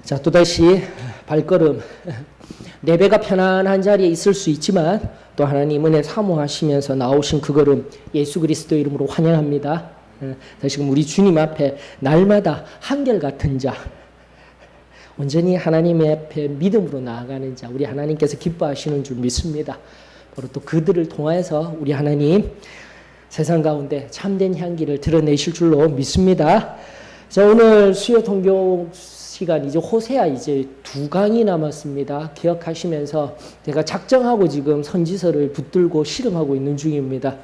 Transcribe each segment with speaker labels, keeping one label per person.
Speaker 1: 자, 또다시 발걸음. 내 배가 편안한 자리에 있을 수 있지만 또 하나님 은혜 사모하시면서 나오신 그 걸음 예수 그리스도 이름으로 환영합니다. 다시금 우리 주님 앞에 날마다 한결같은 자, 온전히 하나님 앞에 믿음으로 나아가는 자, 우리 하나님께서 기뻐하시는 줄 믿습니다. 바로 또 그들을 통하여서 우리 하나님 세상 가운데 참된 향기를 드러내실 줄로 믿습니다. 자, 오늘 수요 통교 시간 이제 호세아 이제 2강이 남았습니다. 기억하시면서 제가 작정하고 지금 선지서를 붙들고 실험하고 있는 중입니다.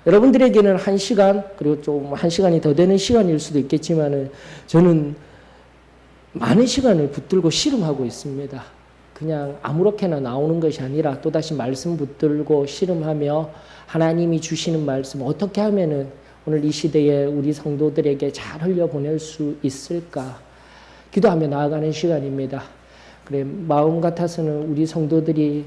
Speaker 1: 여러분들에게는 1시간 그리고 좀 1시간이 더 되는 시간일 수도 있겠지만은 저는 많은 시간을 붙들고 실험하고 있습니다. 그냥 아무렇게나 나오는 것이 아니라 또다시 말씀 붙들고 실험하며 하나님이 주시는 말씀 어떻게 하면은 오늘 이 시대에 우리 성도들에게 잘 흘려보낼 수 있을까 기도하며 나아가는 시간입니다. 그래, 마음 같아서는 우리 성도들이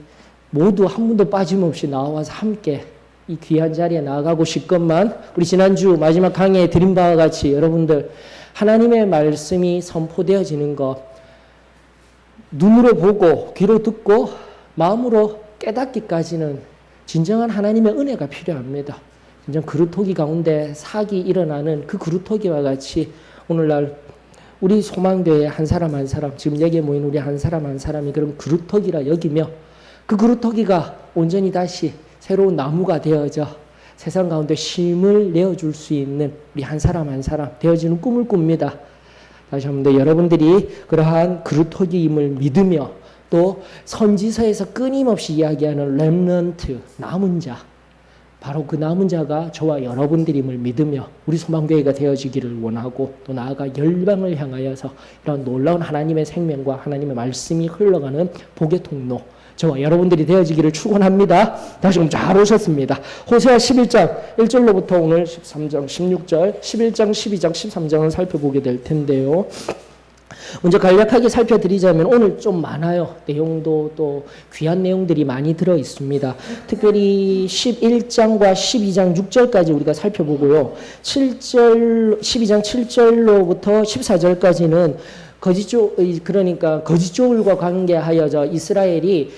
Speaker 1: 모두 한 분도 빠짐없이 나와서 함께 이 귀한 자리에 나아가고 싶건만 우리 지난주 마지막 강의에 드린 바와 같이 여러분들 하나님의 말씀이 선포되어지는 것 눈으로 보고 귀로 듣고 마음으로 깨닫기까지는 진정한 하나님의 은혜가 필요합니다. 진정 그루터기 가운데 사기 일어나는 그 그루터기와 같이 오늘날 우리 소망교회 한 사람 한 사람 지금 여기에 모인 우리 한 사람 한 사람이 그럼 그루터기라 여기며 그 그루터기가 온전히 다시 새로운 나무가 되어져 세상 가운데 쉼을 내어줄 수 있는 우리 한 사람 한 사람 되어지는 꿈을 꿉니다. 다시 한번 여러분들이 그러한 그루터기임을 믿으며 또 선지서에서 끊임없이 이야기하는 렘넌트 남은 자 바로 그 남은 자가 저와 여러분들임을 믿으며 우리 소망교회가 되어지기를 원하고 또 나아가 열방을 향하여서 이런 놀라운 하나님의 생명과 하나님의 말씀이 흘러가는 복의 통로 저와 여러분들이 되어지기를 축원합니다. 다시금 잘 오셨습니다. 호세아 11장 1절로부터 오늘 13장 16절 11장 12장 13장을 살펴보게 될 텐데요. 먼저 간략하게 살펴드리자면 오늘 좀 많아요. 내용도 또 귀한 내용들이 많이 들어 있습니다. 특별히 11장과 12장 6절까지 우리가 살펴보고요. 12장 7절로부터 14절까지는 그러니까 거짓 조울과 관계하여 이스라엘이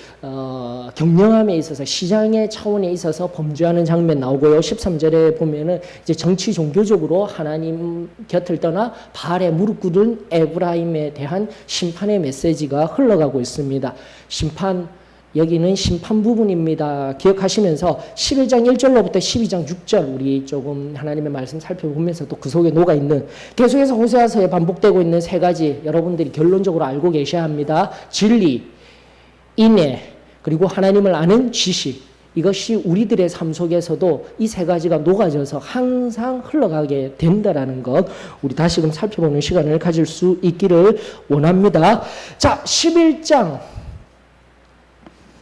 Speaker 1: 경영함에 있어서 시장의 차원에 있어서 범죄하는 장면 나오고요. 13절에 보면은 이제 정치 종교적으로 하나님 곁을 떠나 바알에 무릎 꿇은 에브라임에 대한 심판의 메시지가 흘러가고 있습니다. 여기는 심판 부분입니다. 기억하시면서 11장 1절로부터 12장 6절 우리 조금 하나님의 말씀 살펴보면서 또 그 속에 녹아있는 계속해서 호세아서에 반복되고 있는 세 가지 여러분들이 결론적으로 알고 계셔야 합니다. 진리, 인애, 그리고 하나님을 아는 지식 이것이 우리들의 삶 속에서도 이 세 가지가 녹아져서 항상 흘러가게 된다라는 것 우리 다시금 살펴보는 시간을 가질 수 있기를 원합니다. 자, 11장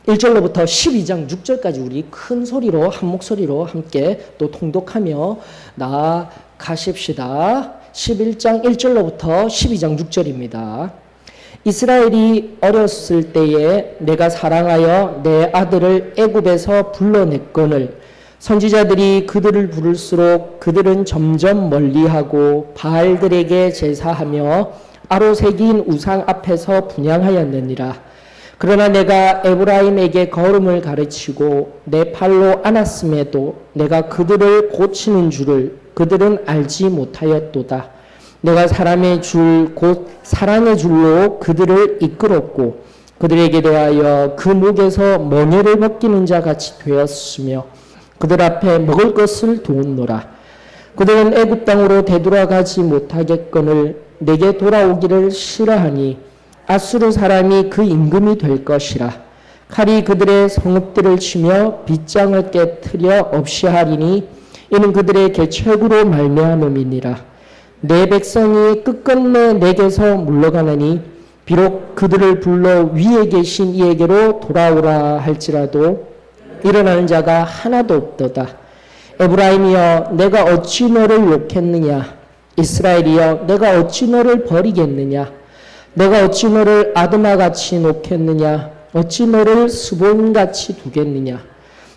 Speaker 1: 1절로부터 12장 6절까지 우리 큰 소리로 한 목소리로 함께 또 통독하며 나아가십시다. 11장 1절로부터 12장 6절입니다. 이스라엘이 어렸을 때에 내가 사랑하여 내 아들을 애굽에서 불러냈거늘 선지자들이 그들을 부를수록 그들은 점점 멀리하고 바알들에게 제사하며 아로 새긴 우상 앞에서 분향하였느니라. 그러나 내가 에브라임에게 걸음을 가르치고 내 팔로 안았음에도 내가 그들을 고치는 줄을 그들은 알지 못하였도다. 내가 사람의 줄 곧 사랑의 줄로 그들을 이끌었고 그들에게 대하여 그 목에서 멍에를 벗기는 자 같이 되었으며 그들 앞에 먹을 것을 두었노라. 그들은 애굽 땅으로 되돌아가지 못하겠거늘 내게 돌아오기를 싫어하니 아수르 사람이 그 임금이 될 것이라. 칼이 그들의 성읍들을 치며 빗장을 깨트려 없이 하리니 이는 그들의 계책으로 말미암음이니라. 내 백성이 끝끝내 내게서 물러가느니 비록 그들을 불러 위에 계신 이에게로 돌아오라 할지라도 일어나는 자가 하나도 없도다. 에브라임이여 내가 어찌 너를 욕했느냐. 이스라엘이여 내가 어찌 너를 버리겠느냐. 내가 어찌 너를 아드마같이 놓겠느냐. 어찌 너를 스본같이 두겠느냐.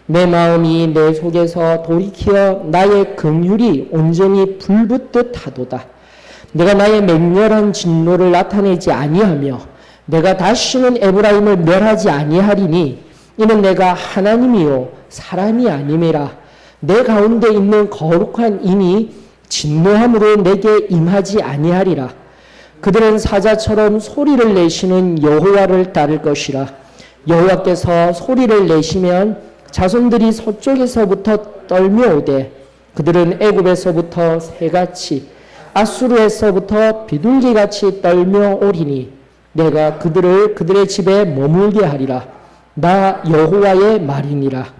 Speaker 1: 내 마음이 내 속에서 돌이켜 나의 긍휼이 온전히 불붙듯 하도다. 내가 나의 맹렬한 진노를 나타내지 아니하며 내가 다시는 에브라임을 멸하지 아니하리니 이는 내가 하나님이요 사람이 아님이라. 내 가운데 있는 거룩한 인이 진노함으로 내게 임하지 아니하리라. 그들은 사자처럼 소리를 내시는 여호와를 따를 것이라. 여호와께서 소리를 내시면 자손들이 서쪽에서부터 떨며오되 그들은 애굽에서부터 새같이 아수르에서부터 비둘기같이 떨며오리니 내가 그들을 그들의 집에 머물게 하리라. 나 여호와의 말이니라.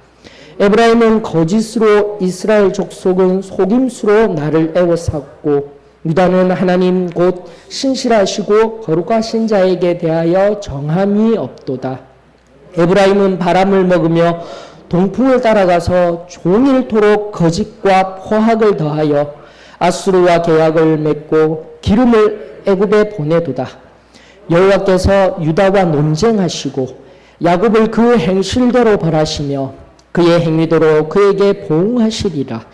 Speaker 1: 에브라임은 거짓으로 이스라엘 족속은 속임수로 나를 애워쌌고 유다는 하나님 곧 신실하시고 거룩하신 자에게 대하여 정함이 없도다. 에브라임은 바람을 먹으며 동풍을 따라가서 종일토록 거짓과 포악을 더하여 아수르와 계약을 맺고 기름을 애굽에 보내도다. 여호와께서 유다와 논쟁하시고 야곱을 그 행실대로 벌하시며 그의 행위대로 그에게 보응하시리라.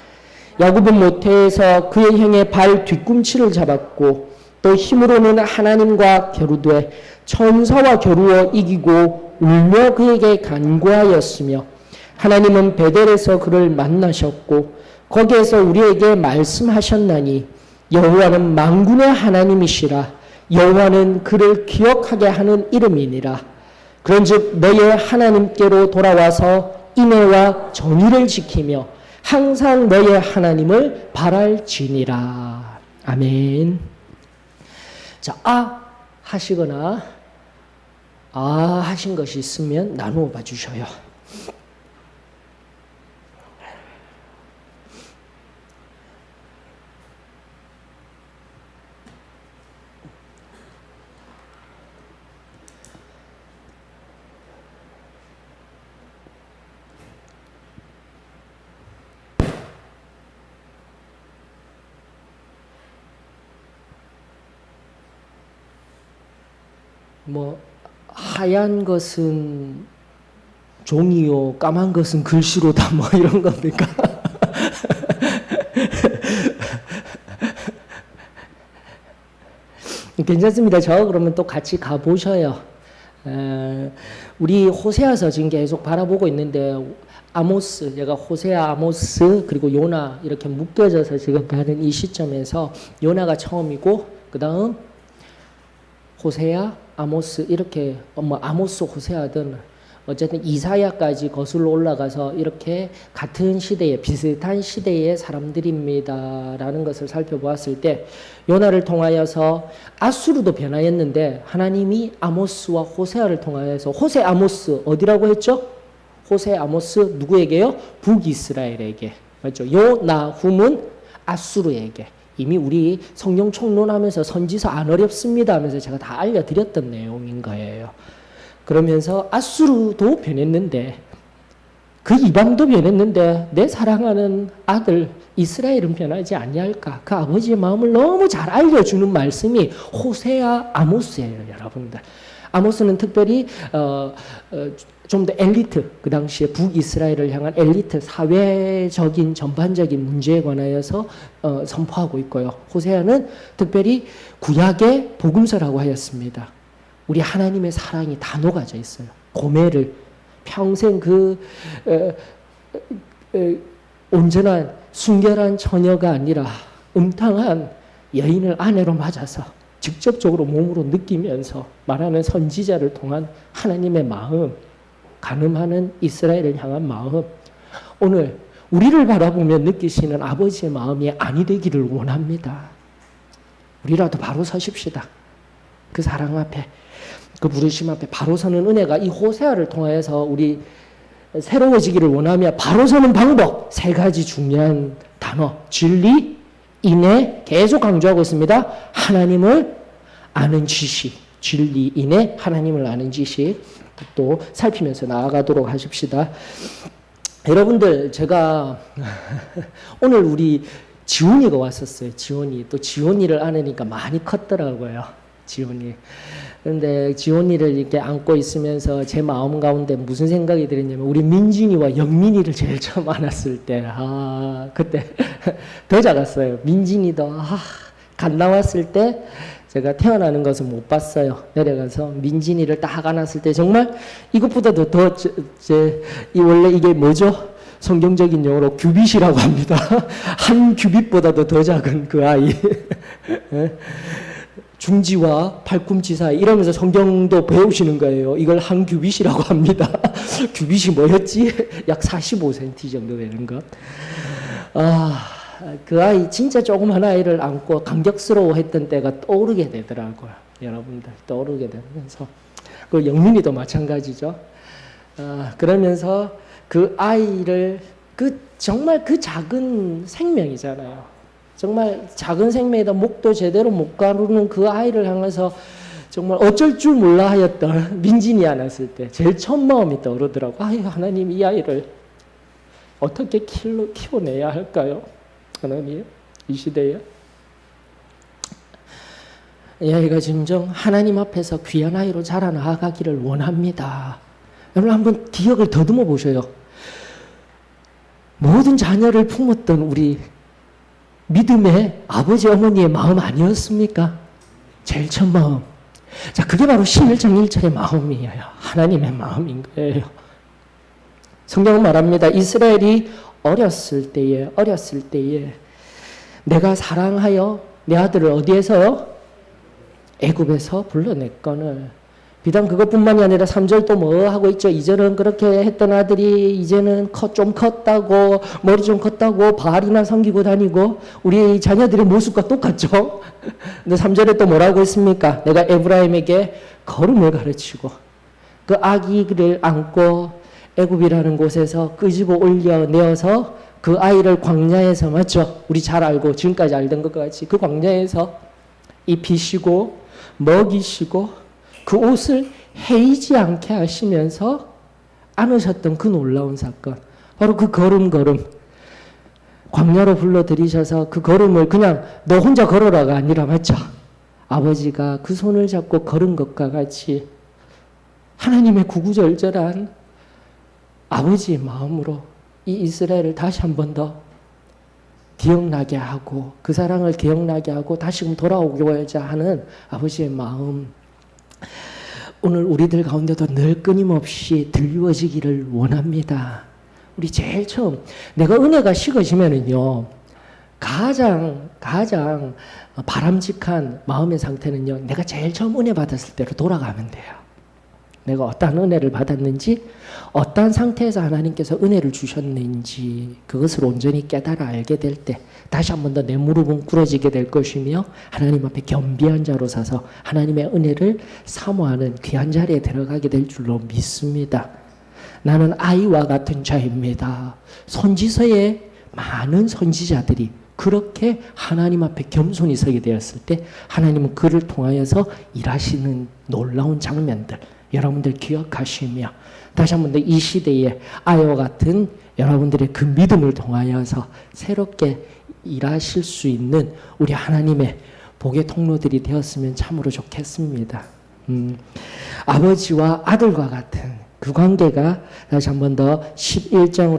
Speaker 1: 야곱은 모태에서 그의 형의 발 뒤꿈치를 잡았고 또 힘으로는 하나님과 겨루되 천사와 겨루어 이기고 울며 그에게 간구하였으며 하나님은 베델에서 그를 만나셨고 거기에서 우리에게 말씀하셨나니 여호와는 만군의 하나님이시라. 여호와는 그를 기억하게 하는 이름이니라. 그런즉 너의 하나님께로 돌아와서 인애와 정의를 지키며 항상 너의 하나님을 바랄지니라. 아멘. 자, 하시거나 하신 것이 있으면 나누어 봐 주셔요. 하얀 것은 종이요, 까만 것은 글씨로다, 이런 겁니까? 괜찮습니다. 저 그러면 또 같이 가보셔요. 우리 호세아서 지금 계속 바라보고 있는데, 아모스, 제가 호세아, 아모스, 그리고 요나 이렇게 묶여져서 지금 가는 이 시점에서 요나가 처음이고, 그 다음 호세아, 아모스 이렇게 아모스 호세아든 어쨌든 이사야까지 거슬러 올라가서 이렇게 같은 시대에 비슷한 시대의 사람들입니다라는 것을 살펴보았을 때 요나를 통하여서 아수르도 변화했는데 하나님이 아모스와 호세아를 통하여서 호세 아모스 어디라고 했죠? 호세 아모스 누구에게요? 북이스라엘에게. 맞죠? 요나훔은 아수르에게. 이미 우리 성경 총론하면서 선지서 안 어렵습니다 하면서 제가 다 알려드렸던 내용인 거예요. 그러면서 아수르도 변했는데 그 이방도 변했는데 내 사랑하는 아들 이스라엘은 변하지 아니할까? 그 아버지의 마음을 너무 잘 알려주는 말씀이 호세아 아모스예요, 여러분들. 아모스는 특별히 좀 더 엘리트, 그 당시에 북이스라엘을 향한 엘리트 사회적인 전반적인 문제에 관하여서 선포하고 있고요. 호세아는 특별히 구약의 복음서라고 하였습니다. 우리 하나님의 사랑이 다 녹아져 있어요. 고멜을 평생 온전한 순결한 처녀가 아니라 음탕한 여인을 아내로 맞아서 직접적으로 몸으로 느끼면서 말하는 선지자를 통한 하나님의 마음, 간음하는 이스라엘을 향한 마음, 오늘 우리를 바라보며 느끼시는 아버지의 마음이 아니 되기를 원합니다. 우리라도 바로 서십시다. 그 사랑 앞에, 그 부르심 앞에 바로 서는 은혜가 이 호세아를 통하여서 우리 새로워지기를 원하며 바로 서는 방법, 세 가지 중요한 단어, 진리, 인애, 계속 강조하고 있습니다. 하나님을 아는 지식, 진리, 인애, 하나님을 아는 지식 또 살피면서 나아가도록 하십시다. 여러분들, 제가 오늘 우리 지훈이가 왔었어요. 지훈이. 또 지훈이를 안으니까 많이 컸더라고요. 지훈이. 그런데 지훈이를 이렇게 안고 있으면서 제 마음 가운데 무슨 생각이 들었냐면 우리 민진이와 영민이를 제일 처음 안았을 때 그때 더 작았어요. 민진이도 갓 나왔을 때 제가 태어나는 것은 못 봤어요. 내려가서 민진이를 딱 안았을 때 정말 이것보다도 이 원래 이게 뭐죠? 성경적인 용어로 규빗이라고 합니다. 한 규빗보다도 더 작은 그 아이. 중지와 발꿈치 사이 이러면서 성경도 배우시는 거예요. 이걸 한 규빗이라고 합니다. 규빗이 뭐였지? 약 45cm 정도 되는 것. 그 아이 진짜 조그만 아이를 안고 감격스러워했던 때가 떠오르게 되더라고요. 여러분들 떠오르게 되면서 그 영민이도 마찬가지죠. 그러면서 그 아이를 정말 그 작은 생명이잖아요. 정말 작은 생명에다 목도 제대로 못 가누는 그 아이를 향해서 정말 어쩔 줄 몰라 하였던 민진이 안았을 때 제일 처음 마음이 떠오르더라고. 하나님 이 아이를 어떻게 키워내야 할까요? 하나님 이 시대에 이 아이가 진정 하나님 앞에서 귀한 아이로 자라나가기를 원합니다. 여러분 한번 기억을 더듬어 보셔요. 모든 자녀를 품었던 우리 믿음의 아버지 어머니의 마음 아니었습니까? 제일 첫 마음. 자, 그게 바로 11장 1절의 마음이에요. 하나님의 마음인 거예요. 성경은 말합니다. 이스라엘이 어렸을 때에 내가 사랑하여 내 아들을 어디에서? 애굽에서 불러냈거늘. 비단 그것뿐만이 아니라 3절 또 뭐 하고 있죠. 이전은 그렇게 했던 아들이 이제는 좀 컸다고 머리 좀 컸다고 바알이나 섬기고 다니고 우리 자녀들의 모습과 똑같죠. 근데 3절에 또 뭐라고 했습니까? 내가 에브라임에게 걸음을 가르치고 그 아기를 안고 애굽이라는 곳에서 끄집어 올려내어서 그 아이를 광야에서 맞죠? 우리 잘 알고 지금까지 알던 것과 같이 그 광야에서 입히시고 먹이시고 그 옷을 헤이지 않게 하시면서 안으셨던 그 놀라운 사건. 바로 그 걸음. 광야로 불러들이셔서 그 걸음을 그냥 너 혼자 걸어라가 아니라 맞죠? 아버지가 그 손을 잡고 걸은 것과 같이 하나님의 구구절절한 아버지의 마음으로 이 이스라엘을 다시 한 번 더 기억나게 하고 그 사랑을 기억나게 하고 다시금 돌아오고자 하는 아버지의 마음. 오늘 우리들 가운데도 늘 끊임없이 들려지기를 원합니다. 우리 제일 처음 내가 은혜가 식어지면은요 가장 바람직한 마음의 상태는요 내가 제일 처음 은혜 받았을 때로 돌아가면 돼요. 내가 어떠한 은혜를 받았는지 어떠한 상태에서 하나님께서 은혜를 주셨는지 그것을 온전히 깨달아 알게 될 때 다시 한 번 더 내 무릎은 꿇어지게 될 것이며 하나님 앞에 겸비한 자로 서서 하나님의 은혜를 사모하는 귀한 자리에 들어가게 될 줄로 믿습니다. 나는 아이와 같은 자입니다. 선지서에 많은 선지자들이 그렇게 하나님 앞에 겸손히 서게 되었을 때 하나님은 그를 통하여서 일하시는 놀라운 장면들 여러분들 기억하시며 다시 한 번 더 이 시대에 아이와 같은 여러분들의 그 믿음을 통하여서 새롭게 일하실 수 있는 우리 하나님의 복의 통로들이 되었으면 참으로 좋겠습니다. 아버지와 아들과 같은 그 관계가 다시 한 번 더 11장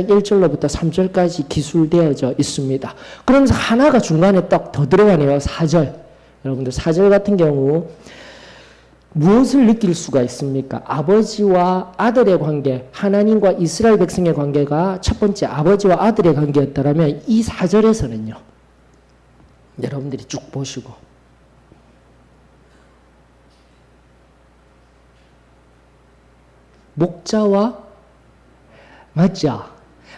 Speaker 1: 1절로부터 3절까지 기술되어져 있습니다. 그러면서 하나가 중간에 딱 더 들어가네요. 4절. 여러분들 4절 같은 경우 무엇을 느낄 수가 있습니까? 아버지와 아들의 관계, 하나님과 이스라엘 백성의 관계가 첫 번째 아버지와 아들의 관계였다면 이 4절에서는요. 여러분들이 쭉 보시고 목자와 맞죠?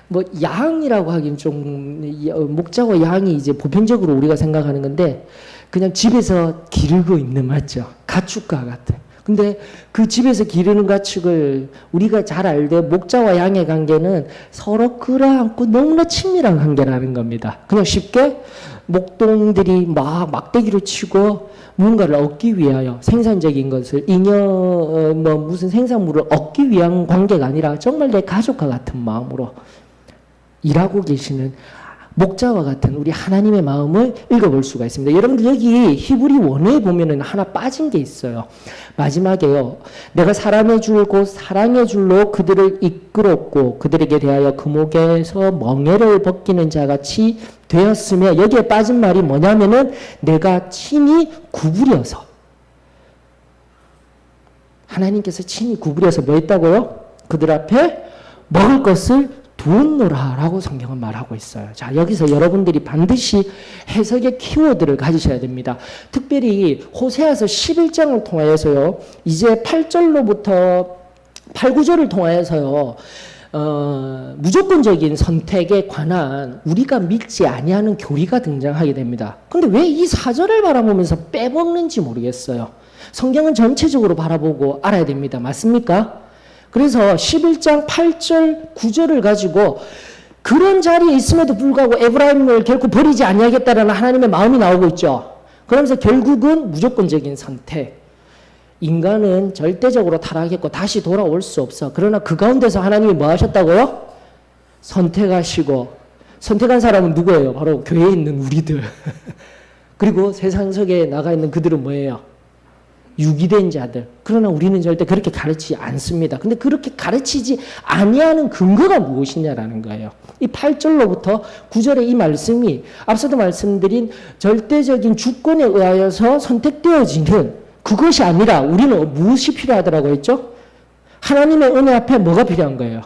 Speaker 1: 뭐 양이라고 하긴 좀 목자와 양이 이제 보편적으로 우리가 생각하는 건데 그냥 집에서 기르고 있는 맞죠? 가축과 같은. 근데 그 집에서 기르는 가축을 우리가 잘 알되 목자와 양의 관계는 서로 끌어안고 너무나 친밀한 관계라는 겁니다. 그냥 쉽게 목동들이 막 막대기를 치고 무언가를 얻기 위하여 생산적인 것을 무슨 생산물을 얻기 위한 관계가 아니라 정말 내 가족과 같은 마음으로 일하고 계시는 목자와 같은 우리 하나님의 마음을 읽어볼 수가 있습니다. 여러분들 여기 히브리 원어에 보면은 하나 빠진 게 있어요. 마지막에요. 내가 사람의 줄 곧 사랑의 줄로 그들을 이끌었고 그들에게 대하여 금옥에서 멍에를 벗기는 자같이 되었으며, 여기에 빠진 말이 뭐냐면은 내가 친히 구부려서, 하나님께서 친히 구부려서 뭐 했다고요? 그들 앞에 먹을 것을 두었노라라고 성경은 말하고 있어요. 자, 여기서 여러분들이 반드시 해석의 키워드를 가지셔야 됩니다. 특별히 호세아서 11장을 통하여서요, 이제 8절로부터 8, 9절을 통하여서요, 무조건적인 선택에 관한 우리가 믿지 아니하는 교리가 등장하게 됩니다. 근데 왜 이 4절을 바라보면서 빼먹는지 모르겠어요. 성경은 전체적으로 바라보고 알아야 됩니다. 맞습니까? 그래서 11장 8절 9절을 가지고 그런 자리에 있음에도 불구하고 에브라임을 결코 버리지 아니하겠다라는 하나님의 마음이 나오고 있죠. 그러면서 결국은 무조건적인 선택. 인간은 절대적으로 타락했고 다시 돌아올 수 없어. 그러나 그 가운데서 하나님이 뭐 하셨다고요? 선택하시고, 선택한 사람은 누구예요? 바로 교회에 있는 우리들. 그리고 세상 속에 나가 있는 그들은 뭐예요? 유기된 자들. 그러나 우리는 절대 그렇게 가르치지 않습니다. 근데 그렇게 가르치지 아니하는 근거가 무엇이냐라는 거예요. 이 8절로부터 9절의 이 말씀이 앞서도 말씀드린 절대적인 주권에 의하여서 선택되어지는 그것이 아니라 우리는 무엇이 필요하더라고 했죠? 하나님의 은혜 앞에 뭐가 필요한 거예요?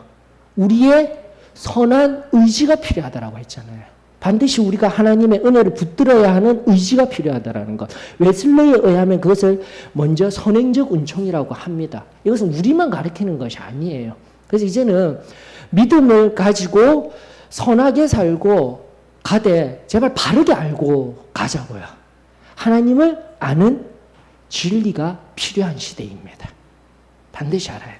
Speaker 1: 우리의 선한 의지가 필요하다라고 했잖아요. 반드시 우리가 하나님의 은혜를 붙들어야 하는 의지가 필요하다라는 것. 웨슬레이에 의하면 그것을 먼저 선행적 은총이라고 합니다. 이것은 우리만 가르치는 것이 아니에요. 그래서 이제는 믿음을 가지고 선하게 살고 가되 제발 바르게 알고 가자고요. 하나님을 아는 진리가 필요한 시대입니다. 반드시 알아야 돼요.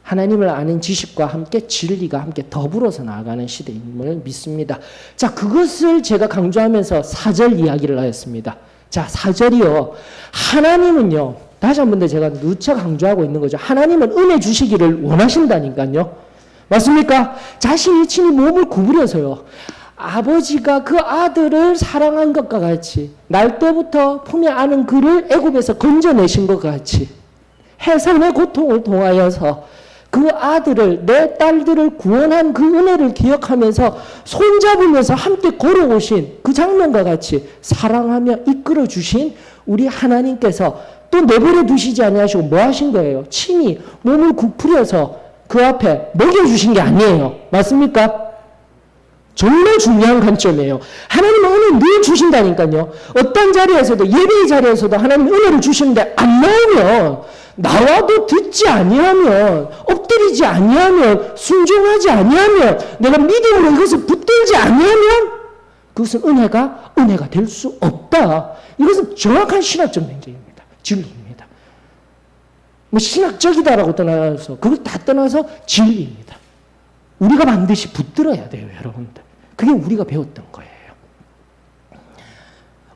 Speaker 1: 하나님을 아는 지식과 함께 진리가 함께 더불어서 나아가는 시대임을 믿습니다. 자, 그것을 제가 강조하면서 4절 이야기를 하였습니다. 자, 4절이요. 하나님은요, 다시 한 번 더 제가 누차 강조하고 있는 거죠. 하나님은 은혜 주시기를 원하신다니까요. 맞습니까? 자신이 친히 몸을 구부려서요. 아버지가 그 아들을 사랑한 것과 같이, 날 때부터 품에 안은 그를 애굽에서 건져내신 것과 같이 해산의 고통을 통하여서 그 아들을, 내 딸들을 구원한 그 은혜를 기억하면서 손잡으면서 함께 걸어오신 그 장면과 같이 사랑하며 이끌어 주신 우리 하나님께서 또 내버려 두시지 아니하시고 뭐 하신 거예요? 친히 몸을 굽부려서 그 앞에 먹여주신 게 아니에요. 맞습니까? 정말 중요한 관점이에요. 하나님은 은혜를 늘 주신다니까요. 어떤 자리에서도, 예배의 자리에서도 하나님 은혜를 주시는데 안 나오면, 나와도 듣지 아니하면, 엎드리지 아니하면, 순종하지 아니하면, 내가 믿음으로 이것을 붙들지 아니하면 그것은 은혜가 될 수 없다. 이것은 정확한 신학적 논쟁입니다. 진리입니다. 뭐 신학적이다라고 떠나서, 그걸 다 떠나서 진리입니다. 우리가 반드시 붙들어야 돼요, 여러분들. 그게 우리가 배웠던 거예요.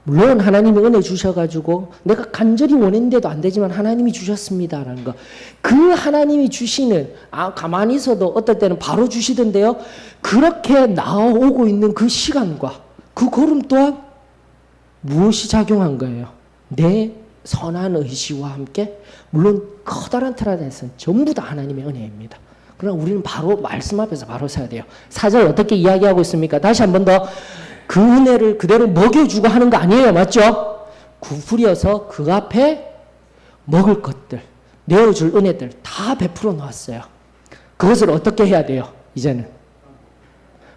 Speaker 1: 물론 하나님이 은혜 주셔가지고 내가 간절히 원했는데도 안 되지만 하나님이 주셨습니다라는 거. 그 하나님이 주시는, 가만히 있어도 어떨 때는 바로 주시던데요. 그렇게 나오고 있는 그 시간과 그 걸음 또한 무엇이 작용한 거예요? 내 선한 의지와 함께, 물론 커다란 틀 안에서는 전부 다 하나님의 은혜입니다. 그러나 우리는 바로 말씀 앞에서 바로 서야 돼요. 4절 어떻게 이야기하고 있습니까? 다시 한 번 더 그 은혜를 그대로 먹여주고 하는 거 아니에요. 맞죠? 구부려서 그 앞에 먹을 것들, 내어줄 은혜들 다 베풀어 놓았어요. 그것을 어떻게 해야 돼요? 이제는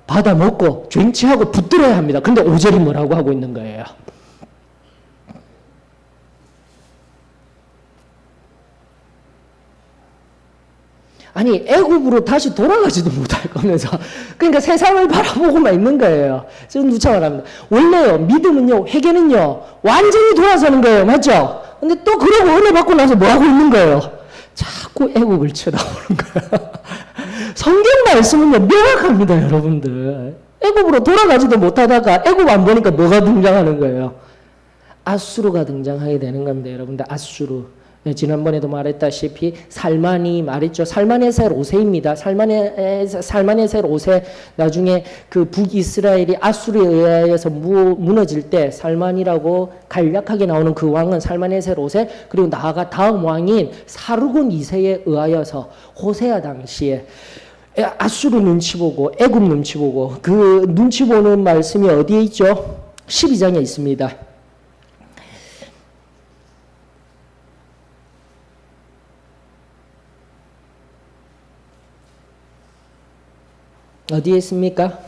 Speaker 1: 받아 먹고 쟁취하고 붙들어야 합니다. 근데 5절이 뭐라고 하고 있는 거예요? 아니, 애굽으로 다시 돌아가지도 못할 거면서, 그러니까 세상을 바라보고만 있는 거예요. 지금 누차 말합니다. 원래요, 믿음은요, 회개는요, 완전히 돌아서는 거예요. 맞죠? 근데 또 그러고 은혜 받고 나서 뭐 하고 있는 거예요? 자꾸 애굽을 쳐다보는 거예요. 성경 말씀은요, 명확합니다, 여러분들. 애굽으로 돌아가지도 못하다가 애굽 안 보니까 뭐가 등장하는 거예요? 아수르가 등장하게 되는 겁니다, 여러분들. 아수르. 지난번에도 말했다시피 살만이 말했죠. 살만에셀 5세입니다. 살만에셀 5세 나중에 그 북이스라엘이 아수르에 의하여서 무너질 때 살만이라고 간략하게 나오는 그 왕은 살만에셀 5세, 그리고 나아가 다음 왕인 사르곤 2세에 의하여서 호세아 당시에 아수르 눈치 보고 애굽 눈치 보고, 그 눈치 보는 말씀이 어디에 있죠? 12장에 있습니다. 어디에 있습니까?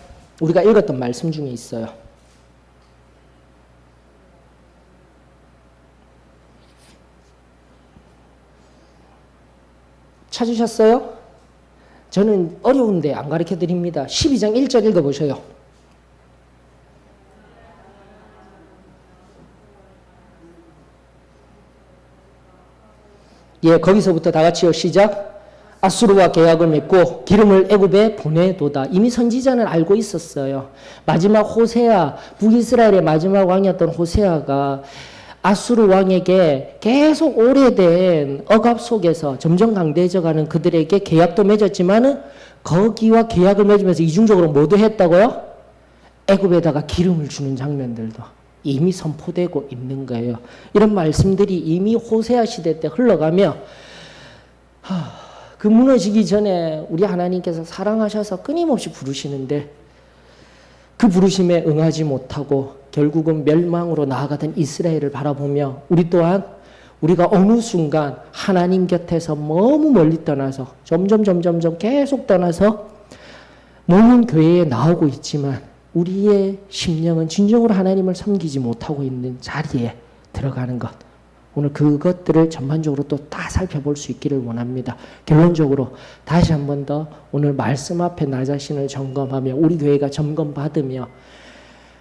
Speaker 1: 우리가 읽었던 말씀 중에 있어요. 찾으셨어요? 저는 어려운데 안 가르쳐 드립니다. 12장 1절 읽어보셔요. 예, 거기서부터 다 같이요. 시작. 아수르와 계약을 맺고 기름을 애굽에 보내도다. 이미 선지자는 알고 있었어요. 마지막 호세아, 북이스라엘의 마지막 왕이었던 호세아가 아수르 왕에게 계속 오래된 억압 속에서 점점 강대해져가는 그들에게 계약도 맺었지만은 거기와 계약을 맺으면서 이중적으로 뭐도 했다고요? 애굽에다가 기름을 주는 장면들도 이미 선포되고 있는 거예요. 이런 말씀들이 이미 호세아 시대 때 흘러가며 그 무너지기 전에 우리 하나님께서 사랑하셔서 끊임없이 부르시는데 그 부르심에 응하지 못하고 결국은 멸망으로 나아가던 이스라엘을 바라보며 우리 또한 우리가 어느 순간 하나님 곁에서 너무 멀리 떠나서 점점 계속 떠나서 모든 교회에 나오고 있지만 우리의 심령은 진정으로 하나님을 섬기지 못하고 있는 자리에 들어가는 것, 오늘 그것들을 전반적으로 또 다 살펴볼 수 있기를 원합니다. 결론적으로 다시 한 번 더 오늘 말씀 앞에 나 자신을 점검하며 우리 교회가 점검받으며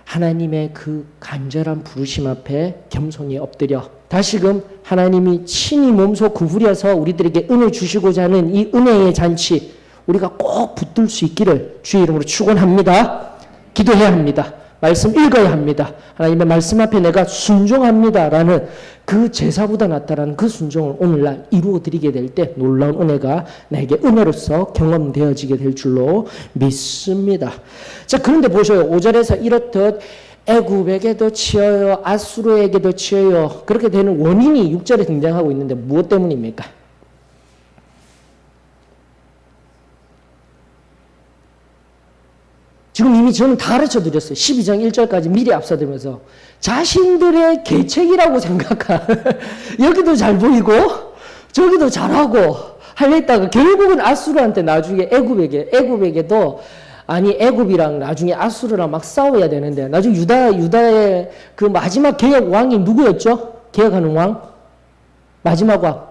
Speaker 1: 하나님의 그 간절한 부르심 앞에 겸손히 엎드려 다시금 하나님이 친히 몸소 구부려서 우리들에게 은혜 주시고자 하는 이 은혜의 잔치 우리가 꼭 붙들 수 있기를 주의 이름으로 축원합니다. 기도해야 합니다. 말씀 읽어야 합니다. 하나님의 말씀 앞에 내가 순종합니다라는 그 제사보다 낫다라는 그 순종을 오늘날 이루어드리게 될 때 놀라운 은혜가 나에게 은혜로서 경험되어지게 될 줄로 믿습니다. 자, 그런데 보셔요. 5절에서 이렇듯 애굽에게도 치여요, 아수르에게도 치여요. 그렇게 되는 원인이 6절에 등장하고 있는데 무엇 때문입니까? 지금 이미 저는 다 가르쳐 드렸어요. 12장 1절까지 미리 앞서들면서 자신들의 계책이라고 생각한 여기도 잘 보이고 저기도 잘하고 하려다가 결국은 아수르한테 나중에 애굽에게도 아니 애굽이랑 나중에 아수르랑 막 싸워야 되는데 나중에 유다의 그 마지막 개혁 왕이 누구였죠? 개혁하는 왕? 마지막 왕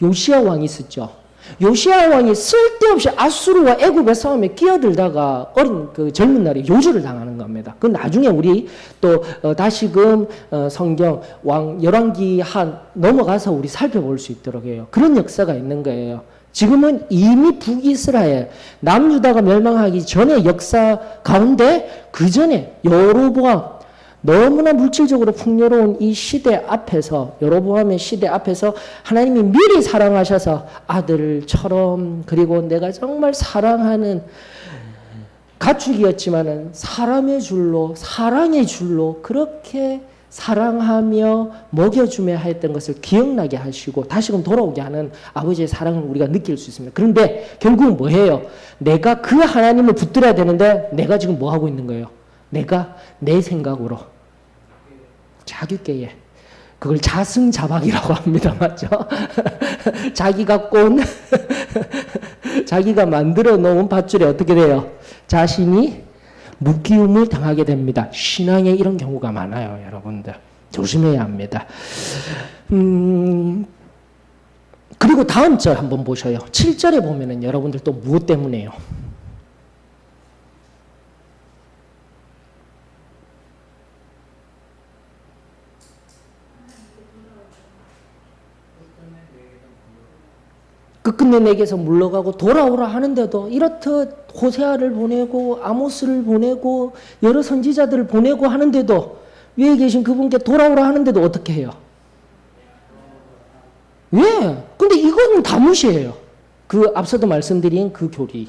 Speaker 1: 요시야 왕이 있었죠. 요시야 왕이 쓸데없이 아수르와 애굽의 싸움에 끼어들다가 어린 그 젊은 날에 요주를 당하는 겁니다. 그 나중에 우리 또 다시금 성경 왕 열왕기 한 넘어가서 우리 살펴볼 수 있도록 해요. 그런 역사가 있는 거예요. 지금은 이미 북이스라엘 남유다가 멸망하기 전의 역사 가운데 그 전에 여로보암 너무나 물질적으로 풍요로운 이 시대 앞에서 여로보암의 시대 앞에서 하나님이 미리 사랑하셔서 아들처럼 그리고 내가 정말 사랑하는 가축이었지만은 사람의 줄로 사랑의 줄로 그렇게 사랑하며 먹여주며 하였던 것을 기억나게 하시고 다시금 돌아오게 하는 아버지의 사랑을 우리가 느낄 수 있습니다. 그런데 결국은 뭐예요? 내가 그 하나님을 붙들어야 되는데 내가 지금 뭐 하고 있는 거예요? 내가 내 생각으로 자기께에 그걸 자승자박이라고 합니다. 맞죠? 자기가 꼰 자기가 만들어 놓은 밧줄에 어떻게 돼요? 자신이 묶이움을 당하게 됩니다. 신앙에 이런 경우가 많아요. 여러분들 조심해야 합니다. 그리고 다음 절 한번 보셔요. 7절에 보면은 여러분들 또 무엇 때문에요? 끝끝내 내게서 물러가고 돌아오라 하는데도 이렇듯 호세아를 보내고 아모스를 보내고 여러 선지자들을 보내고 하는데도 위에 계신 그분께 돌아오라 하는데도 어떻게 해요? 왜? 근데 이건 다 무시해요. 그 앞서도 말씀드린 그 교리.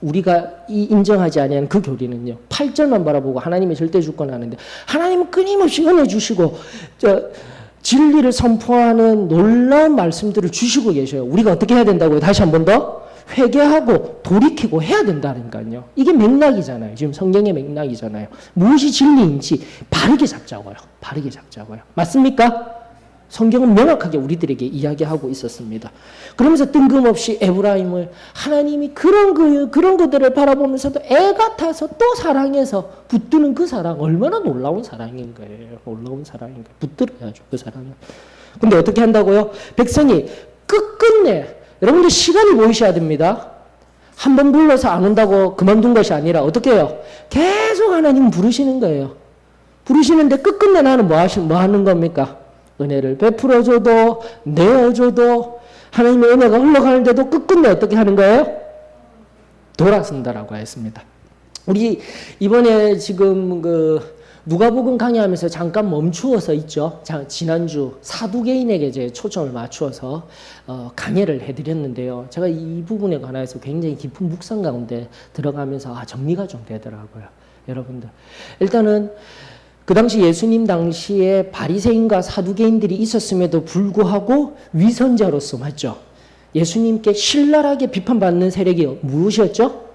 Speaker 1: 우리가 인정하지 아니하는 그 교리는요. 8절만 바라보고 하나님의 절대 주권 하는데 하나님은 끊임없이 은혜 주시고 진리를 선포하는 놀라운 말씀들을 주시고 계셔요. 우리가 어떻게 해야 된다고요? 다시 한 번 더 회개하고 돌이키고 해야 된다니까요. 이게 맥락이잖아요. 지금 성경의 맥락이잖아요. 무엇이 진리인지 바르게 잡자고요. 바르게 잡자고요. 맞습니까? 성경은 명확하게 우리들에게 이야기하고 있었습니다. 그러면서 뜬금없이 에브라임을 하나님이 그런 그들을 바라보면서도 애 같아서 또 사랑해서 붙드는 그 사랑, 얼마나 놀라운 사랑인 거예요. 놀라운 사랑인 거예요. 붙들어야죠, 그 사랑은. 근데 어떻게 한다고요? 백성이 끝끝내, 여러분들 시간이 보이셔야 됩니다. 한 번 불러서 안 온다고 그만둔 것이 아니라 어떻게 해요? 계속 하나님 부르시는 거예요. 부르시는데 끝끝내 나는 뭐 하는 겁니까? 은혜를 베풀어줘도 내어줘도 하나님의 은혜가 흘러가는데도 끝끝내 어떻게 하는 거예요? 돌아선다라고 했습니다. 우리 이번에 지금 누가복음 강의하면서 잠깐 멈추어서 있죠. 지난주 사두개인에게 이제 초점을 맞추어서 강의를 해드렸는데요. 제가 이 부분에 관해서 굉장히 깊은 묵상 가운데 들어가면서 정리가 좀 되더라고요. 여러분들 일단은 그 당시 예수님 당시에 바리새인과 사두개인들이 있었음에도 불구하고 위선자로서 맞죠? 예수님께 신랄하게 비판받는 세력이 무엇이었죠?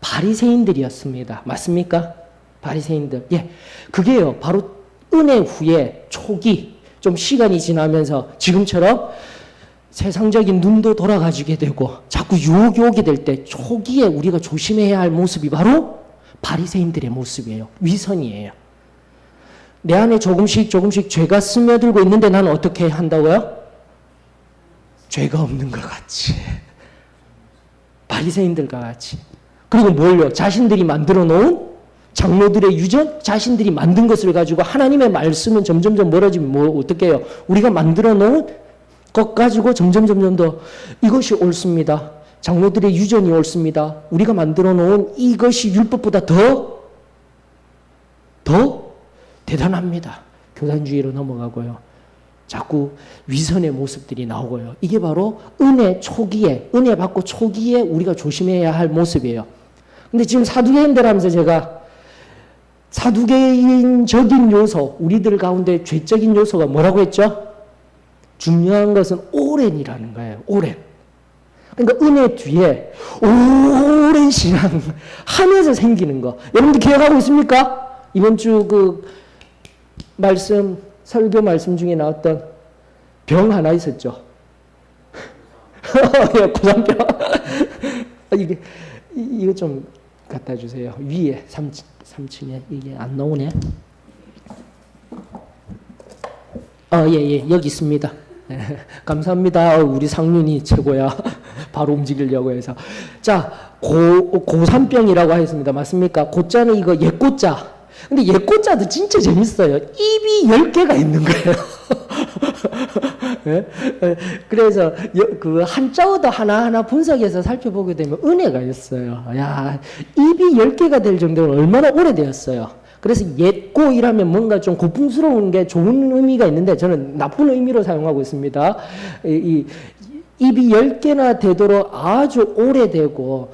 Speaker 1: 바리새인들이었습니다. 맞습니까? 바리새인들. 예, 그게요. 바로 은혜 후에 초기 좀 시간이 지나면서 지금처럼 세상적인 눈도 돌아가지게 되고 자꾸 유혹이 오게 될 때 초기에 우리가 조심해야 할 모습이 바로 바리새인들의 모습이에요. 위선이에요. 내 안에 조금씩 죄가 스며들고 있는데 나는 어떻게 한다고요? 죄가 없는 것 같이. 바리새인들과 같이. 그리고 뭘요? 자신들이 만들어 놓은 장로들의 유전, 자신들이 만든 것을 가지고 하나님의 말씀은 점점점 멀어지면 어떻게 해요? 우리가 만들어 놓은 것 가지고 점점점 더 이것이 옳습니다. 장로들의 유전이 옳습니다. 우리가 만들어 놓은 이것이 율법보다 더 대단합니다. 교단주의로 넘어가고요. 자꾸 위선의 모습들이 나오고요. 이게 바로 은혜 받고 초기에 우리가 조심해야 할 모습이에요. 근데 지금 사두개인들 하면서 제가 사두개인적인 요소, 우리들 가운데 죄적인 요소가 뭐라고 했죠? 중요한 것은 오랜이라는 거예요. 오랜. 그러니까 은혜 뒤에 오랜 신앙 하면서 생기는 거. 여러분들 기억하고 있습니까? 이번 주 설교 말씀 중에 나왔던 병 하나 있었죠. 고산병. 이거 좀 갖다 주세요. 위에 3층에 이게 안 나오네. 예, 여기 있습니다. 감사합니다. 우리 상륜이 최고야. 바로 움직이려고 해서. 자, 고산병이라고 하였습니다. 맞습니까? 고자는 이거 옛고자. 근데 옛고자도 진짜 재밌어요. 입이 10개가 있는 거예요. 네? 그래서 그 한자어도 하나하나 분석해서 살펴보게 되면 은혜가 있어요. 야, 입이 10개가 될 정도로 얼마나 오래되었어요. 그래서 옛고이라면 뭔가 좀 고풍스러운 게 좋은 의미가 있는데 저는 나쁜 의미로 사용하고 있습니다. 입이 10개나 되도록 아주 오래되고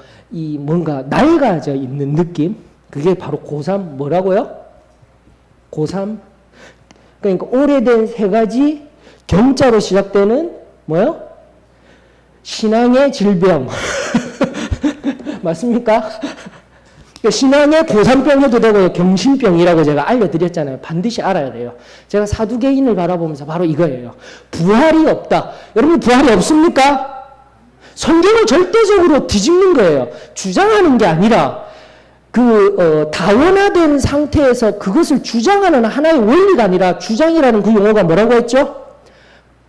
Speaker 1: 뭔가 낡아져 있는 느낌. 그게 바로 고3 뭐라고요? 고3. 그러니까 오래된 세 가지 경자로 시작되는 뭐요? 신앙의 질병. 맞습니까? 신앙의 고3병 해도 되고요. 경신병이라고 제가 알려드렸잖아요. 반드시 알아야 돼요. 제가 사두개인을 바라보면서 바로 이거예요. 부활이 없다. 여러분 부활이 없습니까? 성경을 절대적으로 뒤집는 거예요. 주장하는 게 아니라 다원화된 상태에서 그것을 주장하는 하나의 원리가 아니라 주장이라는 그 용어가 뭐라고 했죠?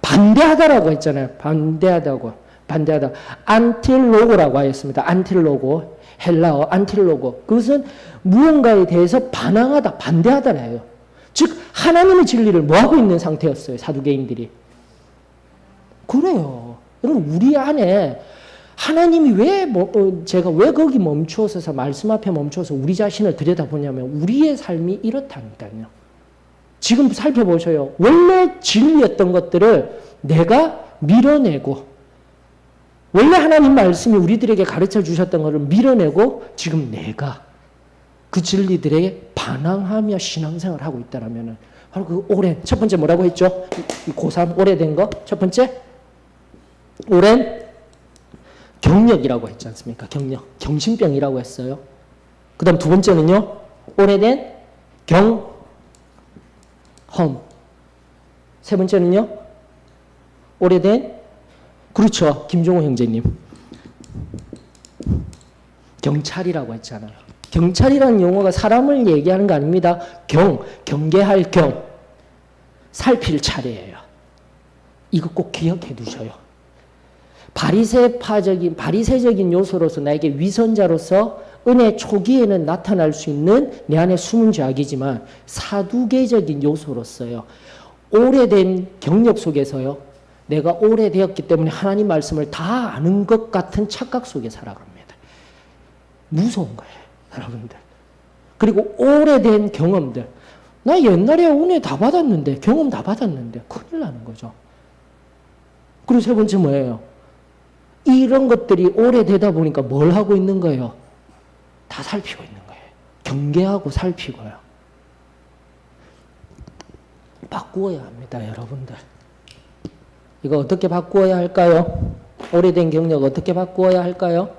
Speaker 1: 반대하다라고 했잖아요. 반대하다. 안틸로고라고 하였습니다. 안틸로고. 헬라어 안틸로고. 그것은 무언가에 대해서 반항하다, 반대하다래요. 즉 하나님의 진리를 뭐하고 있는 상태였어요. 사두개인들이. 그래요. 여러분 우리 안에 하나님이 제가 왜 거기 말씀 앞에 멈춰서 우리 자신을 들여다보냐면 우리의 삶이 이렇다니까요. 지금 살펴보셔요. 원래 진리였던 것들을 내가 밀어내고 원래 하나님 말씀이 우리들에게 가르쳐 주셨던 것을 밀어내고 지금 내가 그 진리들에 반항하며 신앙생활을 하고 있다라면 바로 그 오랜 첫 번째 뭐라고 했죠? 고3 오래된 거 첫 번째 오랜 경력이라고 했지 않습니까? 경력 경신병이라고 했어요. 그 다음 두 번째는요 오래된 경험 세 번째는요 오래된 그렇죠 김종호 형제님 경찰이라고 했잖아요. 경찰이라는 용어가 사람을 얘기하는 거 아닙니다. 경계할 경, 살필 차례예요. 이거 꼭 기억해 두셔요. 바리새적인 요소로서 나에게 위선자로서 은혜 초기에는 나타날 수 있는 내 안에 숨은 죄악이지만 사두개적인 요소로서요. 오래된 경력 속에서요. 내가 오래되었기 때문에 하나님 말씀을 다 아는 것 같은 착각 속에 살아갑니다. 무서운 거예요. 여러분들. 그리고 오래된 경험들. 나 옛날에 은혜 다 받았는데 경험 다 받았는데 큰일 나는 거죠. 그리고 세 번째 뭐예요? 이런 것들이 오래되다 보니까 뭘 하고 있는 거예요? 다 살피고 있는 거예요. 경계하고 살피고요. 바꾸어야 합니다. 여러분들. 이거 어떻게 바꾸어야 할까요? 오래된 경력 어떻게 바꾸어야 할까요?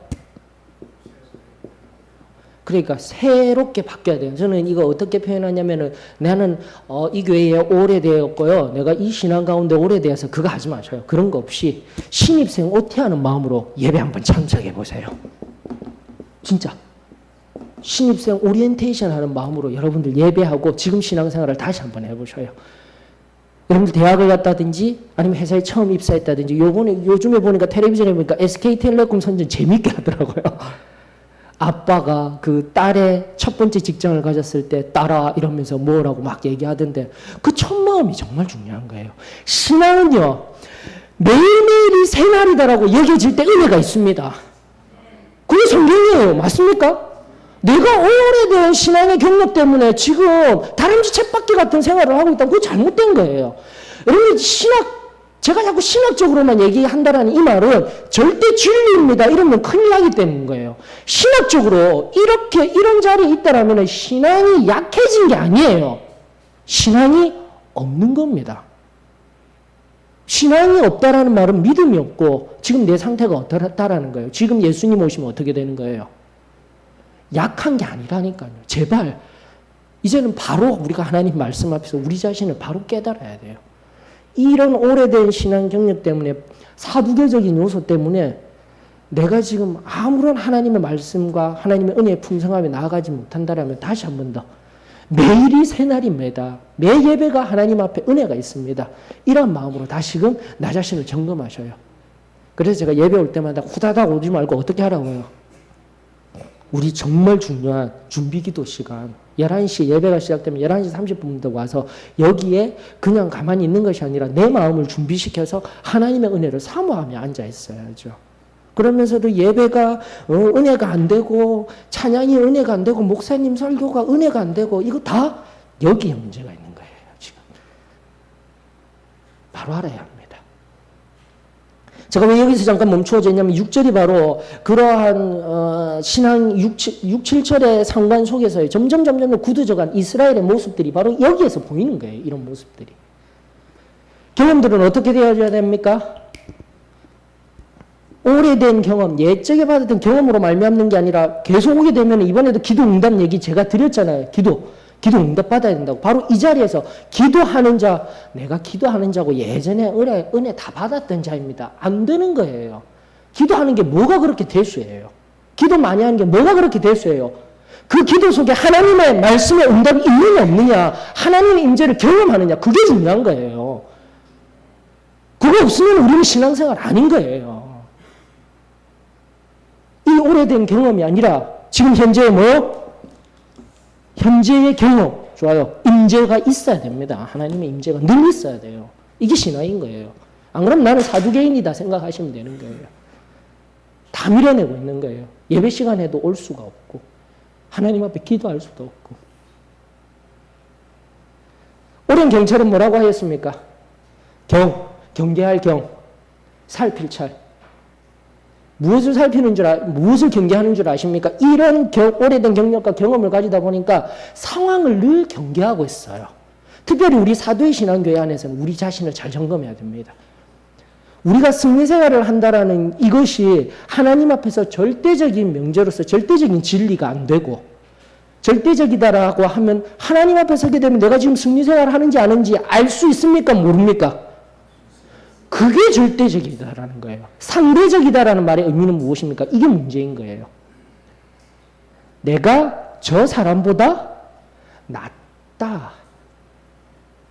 Speaker 1: 그러니까 새롭게 바뀌어야 돼요. 저는 이거 어떻게 표현하냐면은 나는 이 교회에 오래되었고요. 내가 이 신앙 가운데 오래되어서 그거 하지 마셔요. 그런 거 없이 신입생 OT하는 마음으로 예배 한번 참석해 보세요. 진짜. 신입생 오리엔테이션 하는 마음으로 여러분들 예배하고 지금 신앙생활을 다시 한번 해보셔요. 여러분들 대학을 갔다든지 아니면 회사에 처음 입사했다든지 요즘에 보니까 텔레비전에 보니까 SK텔레콤 선전 재밌게 하더라고요. 아빠가 그 딸의 첫 번째 직장을 가졌을 때 딸아 이러면서 뭐라고 막 얘기하던데 그 첫 마음이 정말 중요한 거예요. 신앙은요. 매일매일이 새날이다라고 여겨질 때 은혜가 있습니다. 그게 성경이에요. 맞습니까? 내가 오래된 신앙의 경력 때문에 지금 다람쥐 쳇바퀴 같은 생활을 하고 있다면 그거 잘못된 거예요. 여러분 제가 자꾸 신학적으로만 얘기한다라는 이 말은 절대 진리입니다. 이러면 큰일 나기 때문인 거예요. 신학적으로 이런 자리에 있다라면 신앙이 약해진 게 아니에요. 신앙이 없는 겁니다. 신앙이 없다라는 말은 믿음이 없고 지금 내 상태가 어떻다라는 거예요. 지금 예수님 오시면 어떻게 되는 거예요? 약한 게 아니라니까요. 제발 이제는 바로 우리가 하나님 말씀 앞에서 우리 자신을 바로 깨달아야 돼요. 이런 오래된 신앙 경력 때문에 사두개적인 요소 때문에 내가 지금 아무런 하나님의 말씀과 하나님의 은혜의 풍성함에 나아가지 못한다라면 다시 한 번 더 매일이 새날입니다. 매 예배가 하나님 앞에 은혜가 있습니다. 이런 마음으로 다시금 나 자신을 점검하셔요. 그래서 제가 예배 올 때마다 후다닥 오지 말고 어떻게 하라고요? 우리 정말 중요한 준비기도 시간 11시 예배가 시작되면 11시 30분부터 와서 여기에 그냥 가만히 있는 것이 아니라 내 마음을 준비시켜서 하나님의 은혜를 사모하며 앉아 있어야죠. 그러면서도 예배가 은혜가 안 되고 찬양이 은혜가 안 되고 목사님 설교가 은혜가 안 되고 이거 다 여기에 문제가 있는 거예요. 지금 바로 알아야 합니다. 제가 왜 여기서 잠깐 멈추어져 있냐면 6절이 바로 그러한 신앙 6, 7절의 상관 속에서의 점점 굳어져간 이스라엘의 모습들이 바로 여기에서 보이는 거예요. 이런 모습들이. 경험들은 어떻게 되어야 됩니까? 오래된 경험, 옛적에 받았던 경험으로 말미암는 게 아니라 계속 오게 되면 이번에도 기도 응답 얘기 제가 드렸잖아요. 기도 응답 받아야 된다고. 바로 이 자리에서 기도하는 자, 내가 기도하는 자고 예전에 은혜 다 받았던 자입니다. 안 되는 거예요. 기도하는 게 뭐가 그렇게 대수예요. 기도 많이 하는 게 뭐가 그렇게 대수예요. 그 기도 속에 하나님의 말씀의 응답이 있느냐 없느냐, 하나님의 임재를 경험하느냐, 그게 중요한 거예요. 그거 없으면 우리는 신앙생활 아닌 거예요. 이 오래된 경험이 아니라 지금 현재의 뭐요? 현재의 경험. 좋아요. 임재가 있어야 됩니다. 하나님의 임재가 늘 있어야 돼요. 이게 신앙인 거예요. 안 그러면 나는 사두개인이다 생각하시면 되는 거예요. 다 밀어내고 있는 거예요. 예배 시간에도 올 수가 없고 하나님 앞에 기도할 수도 없고 오랜 경찰은 뭐라고 하였습니까? 경계할 경, 살필 찰. 무엇을 살피는 무엇을 경계하는 줄 아십니까? 이런 오래된 경력과 경험을 가지다 보니까 상황을 늘 경계하고 있어요. 특별히 우리 사도의 신앙교회 안에서는 우리 자신을 잘 점검해야 됩니다. 우리가 승리생활을 한다라는 이것이 하나님 앞에서 절대적인 명제로서 절대적인 진리가 안 되고, 절대적이다라고 하면 하나님 앞에 서게 되면 내가 지금 승리생활을 하는지 아는지 알 수 있습니까? 모릅니까? 그게 절대적이다라는 거예요. 상대적이다라는 말의 의미는 무엇입니까? 이게 문제인 거예요. 내가 저 사람보다 낫다.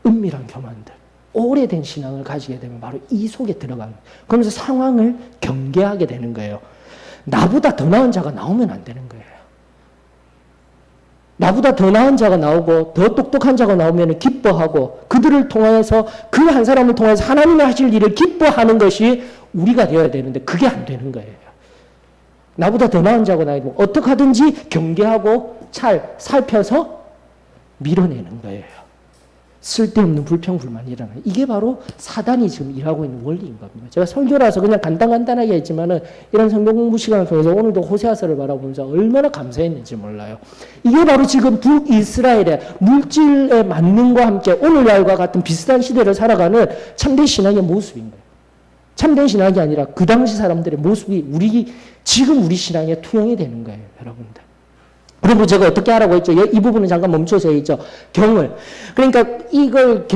Speaker 1: 은밀한 교만들. 오래된 신앙을 가지게 되면 바로 이 속에 들어가는 거예요. 그러면서 상황을 경계하게 되는 거예요. 나보다 더 나은 자가 나오면 안 되는 거예요. 나보다 더 나은 자가 나오고 더 똑똑한 자가 나오면 기뻐하고 그들을 통해서 그 한 사람을 통해서 하나님이 하실 일을 기뻐하는 것이 우리가 되어야 되는데 그게 안 되는 거예요. 나보다 더 나은 자가 나오고 어떻게 하든지 경계하고 살펴서 밀어내는 거예요. 쓸데없는 불평불만이라는 이게 바로 사단이 지금 일하고 있는 원리인 겁니다. 제가 설교라서 그냥 간단하게 했지만은 이런 성경 공부 시간을 통해서 오늘도 호세아서를 바라보면서 얼마나 감사했는지 몰라요. 이게 바로 지금 북이스라엘의 물질의 만능과 함께 오늘날과 같은 비슷한 시대를 살아가는 참된 신앙의 모습인 거예요. 참된 신학이 아니라 그 당시 사람들의 모습이 지금 우리 신앙에 투영이 되는 거예요, 여러분들. 그리고 제가 어떻게 하라고 했죠? 이 부분은 잠깐 멈춰서 했죠. 경을. 그러니까 이걸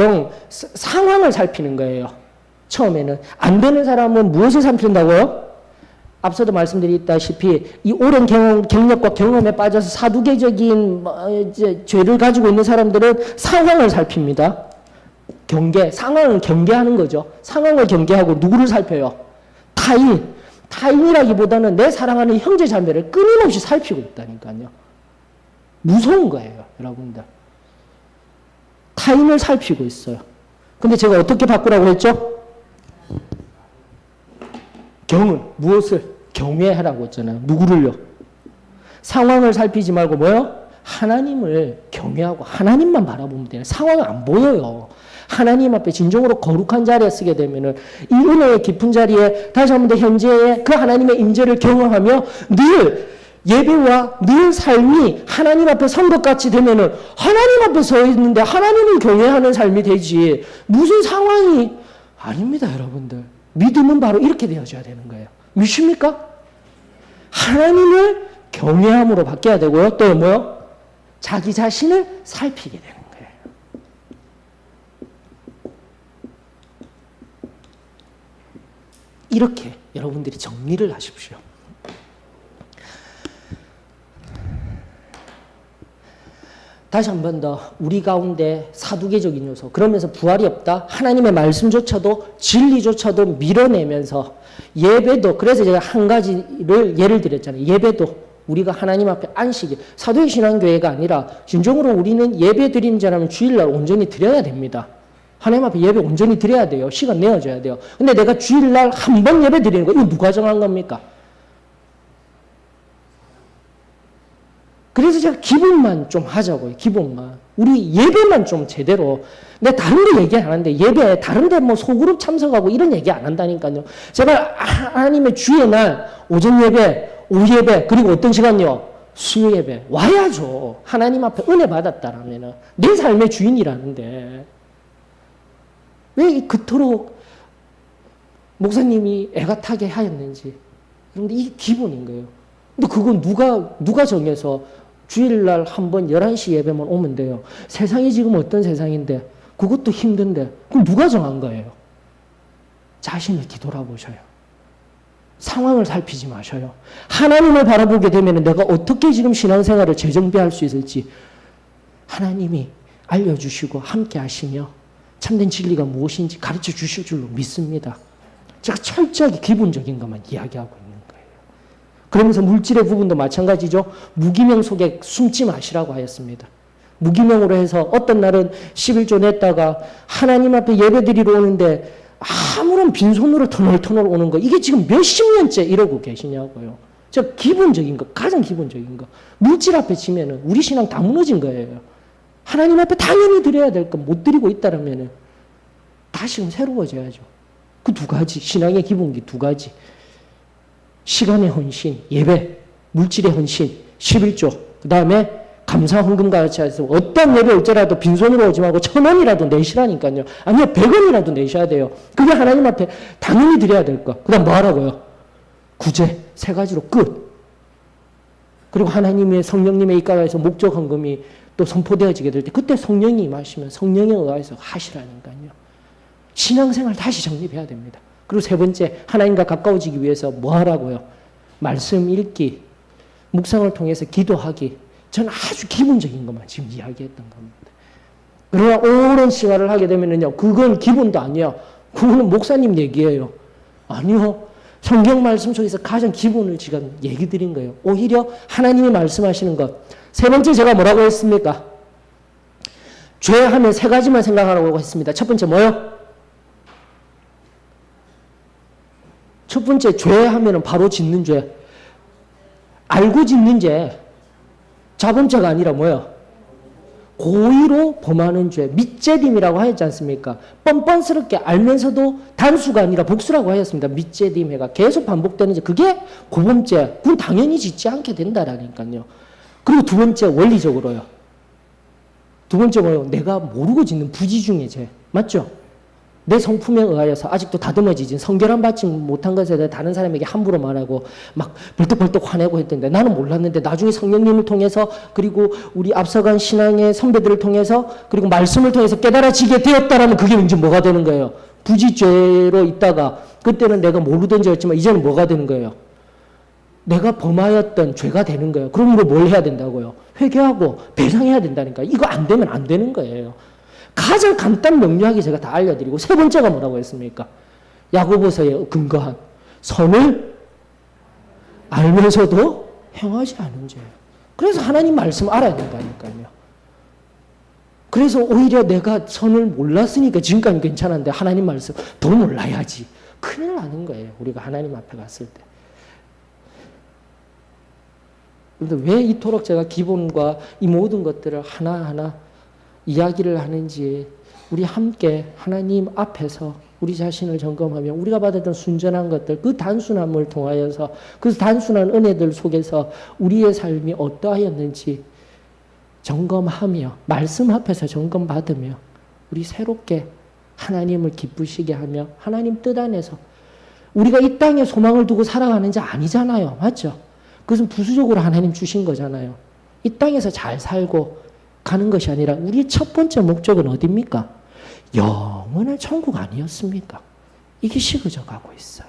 Speaker 1: 상황을 살피는 거예요. 처음에는. 안 되는 사람은 무엇을 살핀다고요? 앞서도 말씀드렸다시피 이 오랜 경력과 경험에 빠져서 사두개적인 죄를 가지고 있는 사람들은 상황을 살핍니다. 상황을 경계하는 거죠. 상황을 경계하고 누구를 살펴요? 타인이라기보다는 내 사랑하는 형제 자매를 끊임없이 살피고 있다니까요. 무서운 거예요, 여러분들. 타인을 살피고 있어요. 근데 제가 어떻게 바꾸라고 했죠? 무엇을? 경외하라고 했잖아요. 누구를요? 상황을 살피지 말고 뭐요? 하나님을 경외하고 하나님만 바라보면 돼요. 상황은 안 보여요. 하나님 앞에 진정으로 거룩한 자리에 쓰게 되면은 이 은혜의 깊은 자리에 다시 한 번 더 현재의 그 하나님의 임재를 경험하며 늘 예배와 늘 삶이 하나님 앞에 선 것 같이 되면은 하나님 앞에 서 있는데 하나님을 경외하는 삶이 되지 무슨 상황이 아닙니다, 여러분들. 믿음은 바로 이렇게 되어져야 되는 거예요. 믿습니까? 하나님을 경외함으로 바뀌어야 되고요. 또 뭐요? 자기 자신을 살피게 되는 거예요. 이렇게 여러분들이 정리를 하십시오. 다시 한 번 더 우리 가운데 사두개적인 요소, 그러면서 부활이 없다. 하나님의 말씀조차도 진리조차도 밀어내면서 예배도, 그래서 제가 한 가지를 예를 드렸잖아요. 예배도 우리가 하나님 앞에 안식일, 사도의 신앙교회가 아니라 진정으로 우리는 예배 드리는 자라면 주일날 온전히 드려야 됩니다. 하나님 앞에 예배 온전히 드려야 돼요. 시간 내어줘야 돼요. 근데 내가 주일날 한 번 예배 드리는 거, 이거 누가 정한 겁니까? 그래서 제가 기본만 좀 하자고요. 기본만. 우리 예배만 좀 제대로. 내가 다른 데 얘기 안 하는데 예배 다른 데 뭐 소그룹 참석하고 이런 얘기 안 한다니까요. 제발 하나님의 주의 날 오전 예배, 오후 예배, 그리고 어떤 시간요? 수요 예배. 와야죠. 하나님 앞에 은혜 받았다라면 내 삶의 주인이라는데 왜 그토록 목사님이 애가 타게 하였는지. 그런데 이게 기본인 거예요. 근데 그건 누가 정해서 주일날 한 번 11시 예배만 오면 돼요. 세상이 지금 어떤 세상인데 그것도 힘든데 그럼 누가 정한 거예요? 자신을 뒤돌아보셔요. 상황을 살피지 마셔요. 하나님을 바라보게 되면 내가 어떻게 지금 신앙생활을 재정비할 수 있을지 하나님이 알려주시고 함께 하시며 참된 진리가 무엇인지 가르쳐 주실 줄로 믿습니다. 제가 철저하게 기본적인 것만 이야기하고 있는 거예요. 그러면서 물질의 부분도 마찬가지죠. 무기명 속에 숨지 마시라고 하였습니다. 무기명으로 해서 어떤 날은 11조 냈다가 하나님 앞에 예배드리러 오는데 아무런 빈손으로 터널터널 오는 거, 이게 지금 몇십 년째 이러고 계시냐고요. 저 기본적인 거, 가장 기본적인 거. 물질 앞에 치면은 우리 신앙 다 무너진 거예요. 하나님 앞에 당연히 드려야 될 것 못 드리고 있다라면 다시금 새로워져야죠. 그 두 가지, 신앙의 기본기 두 가지. 시간의 헌신, 예배, 물질의 헌신, 11조. 그 다음에 감사 헌금과 같이 해서 어떤 예배 올지라도 빈손으로 오지 말고 1,000원이라도 내시라니까요. 아니요, 100원이라도 내셔야 돼요. 그게 하나님 앞에 당연히 드려야 될 것. 그 다음 뭐 하라고요? 구제, 세 가지로 끝. 그리고 하나님의 성령님의 입가에서 목적 헌금이 또 선포되어지게 될 때 그때 성령이 임하시면 성령에 의해서 하시라니까요. 신앙생활 다시 정립해야 됩니다. 그리고 세 번째, 하나님과 가까워지기 위해서 뭐 하라고요? 말씀 읽기, 묵상을 통해서 기도하기. 저는 아주 기본적인 것만 지금 이야기했던 겁니다. 그러나 오랜 시간을 하게 되면요, 그건 기본도 아니에요. 그거는 목사님 얘기예요. 아니요. 성경 말씀 속에서 가장 기본을 지금 얘기 드린 거예요. 오히려 하나님이 말씀하시는 것. 세 번째 제가 뭐라고 했습니까? 죄하면 세 가지만 생각하라고 했습니다. 첫 번째 뭐요? 첫 번째 죄하면 바로 짓는 죄. 알고 짓는 죄. 자범죄가 아니라 뭐요? 고의로 범하는 죄. 밑재림이라고 하였지 않습니까? 뻔뻔스럽게 알면서도 단수가 아니라 복수라고 하였습니다. 밑재림해가 계속 반복되는 죄. 그게 고범죄. 그건 당연히 짓지 않게 된다라니까요. 그리고 두 번째 원리적으로요. 두 번째 뭐요? 내가 모르고 짓는 부지중의 죄. 맞죠? 내 성품에 의하여서 아직도 다듬어지진 성결함 받지 못한 것에 대해 다른 사람에게 함부로 말하고 막 벌떡벌떡 화내고 했던데 나는 몰랐는데 나중에 성령님을 통해서 그리고 우리 앞서간 신앙의 선배들을 통해서 그리고 말씀을 통해서 깨달아지게 되었다라면 그게 이제 뭐가 되는 거예요? 부지죄로 있다가 그때는 내가 모르던 죄였지만 이제는 뭐가 되는 거예요? 내가 범하였던 죄가 되는 거예요. 그러므로 뭘 해야 된다고요? 회개하고 배상해야 된다니까. 이거 안 되면 안 되는 거예요. 가장 간단 명료하게 제가 다 알려드리고 세 번째가 뭐라고 했습니까? 야고보서에 근거한 선을 알면서도 행하지 않은 죄예요. 그래서 하나님 말씀 알아야 된다니까요. 그래서 오히려 내가 선을 몰랐으니까 지금까지 괜찮은데 하나님 말씀 더 몰라야지. 큰일 나는 거예요. 우리가 하나님 앞에 갔을 때. 그런데 왜 이토록 제가 기본과 이 모든 것들을 하나하나 이야기를 하는지 우리 함께 하나님 앞에서 우리 자신을 점검하며 우리가 받았던 순전한 것들 그 단순함을 통하여서 그 단순한 은혜들 속에서 우리의 삶이 어떠하였는지 점검하며 말씀 앞에서 점검받으며 우리 새롭게 하나님을 기쁘시게 하며 하나님 뜻 안에서 우리가 이 땅에 소망을 두고 살아가는 자 아니잖아요. 맞죠? 그것은 부수적으로 하나님 주신 거잖아요. 이 땅에서 잘 살고 가는 것이 아니라 우리의 첫 번째 목적은 어디입니까? 영원한 천국 아니었습니까? 이게 식어져 가고 있어요.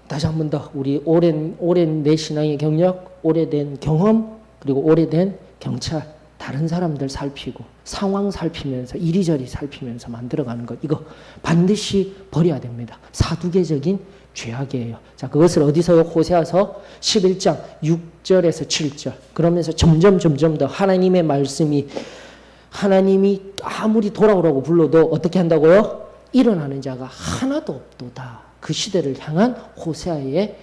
Speaker 1: 다시 한 번 더 우리 오랜 내 신앙의 경력, 오래된 경험, 그리고 오래된 경찰, 다른 사람들 살피고 상황 살피면서 이리저리 살피면서 만들어가는 것 이거 반드시 버려야 됩니다. 사두개적인 죄악이에요. 자, 그것을 어디서요? 호세아서 11장 6절에서 7절. 그러면서 점점 더 하나님의 말씀이 하나님이 아무리 돌아오라고 불러도 어떻게 한다고요? 일어나는 자가 하나도 없도다. 그 시대를 향한 호세아의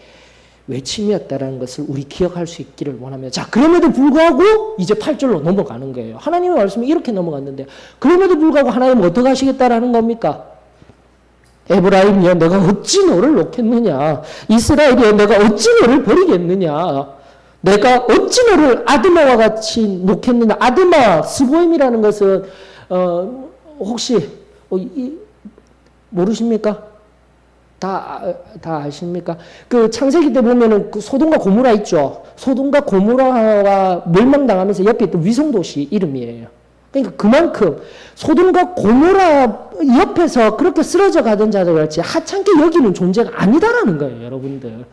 Speaker 1: 외침이었다라는 것을 우리 기억할 수 있기를 원합니다. 자, 그럼에도 불구하고 이제 8절로 넘어가는 거예요. 하나님의 말씀이 이렇게 넘어갔는데 그럼에도 불구하고 하나님은 어떻게 하시겠다라는 겁니까? 에브라임이여 내가 어찌 너를 놓겠느냐. 이스라엘이여 내가 어찌 너를 버리겠느냐. 내가 어찌 너를 아드마와 같이 놓겠느냐. 아드마, 스보임이라는 것은 혹시 모르십니까? 다 아십니까? 그 창세기 때 보면은 그 소돔과 고모라 있죠. 소돔과 고모라가 멸망당하면서 옆에 있던 위성도시 이름이에요. 그러니까 그만큼 소돔과 고모라 옆에서 그렇게 쓰러져 가던 자들 같이 하찮게 여기는 존재가 아니다라는 거예요, 여러분들.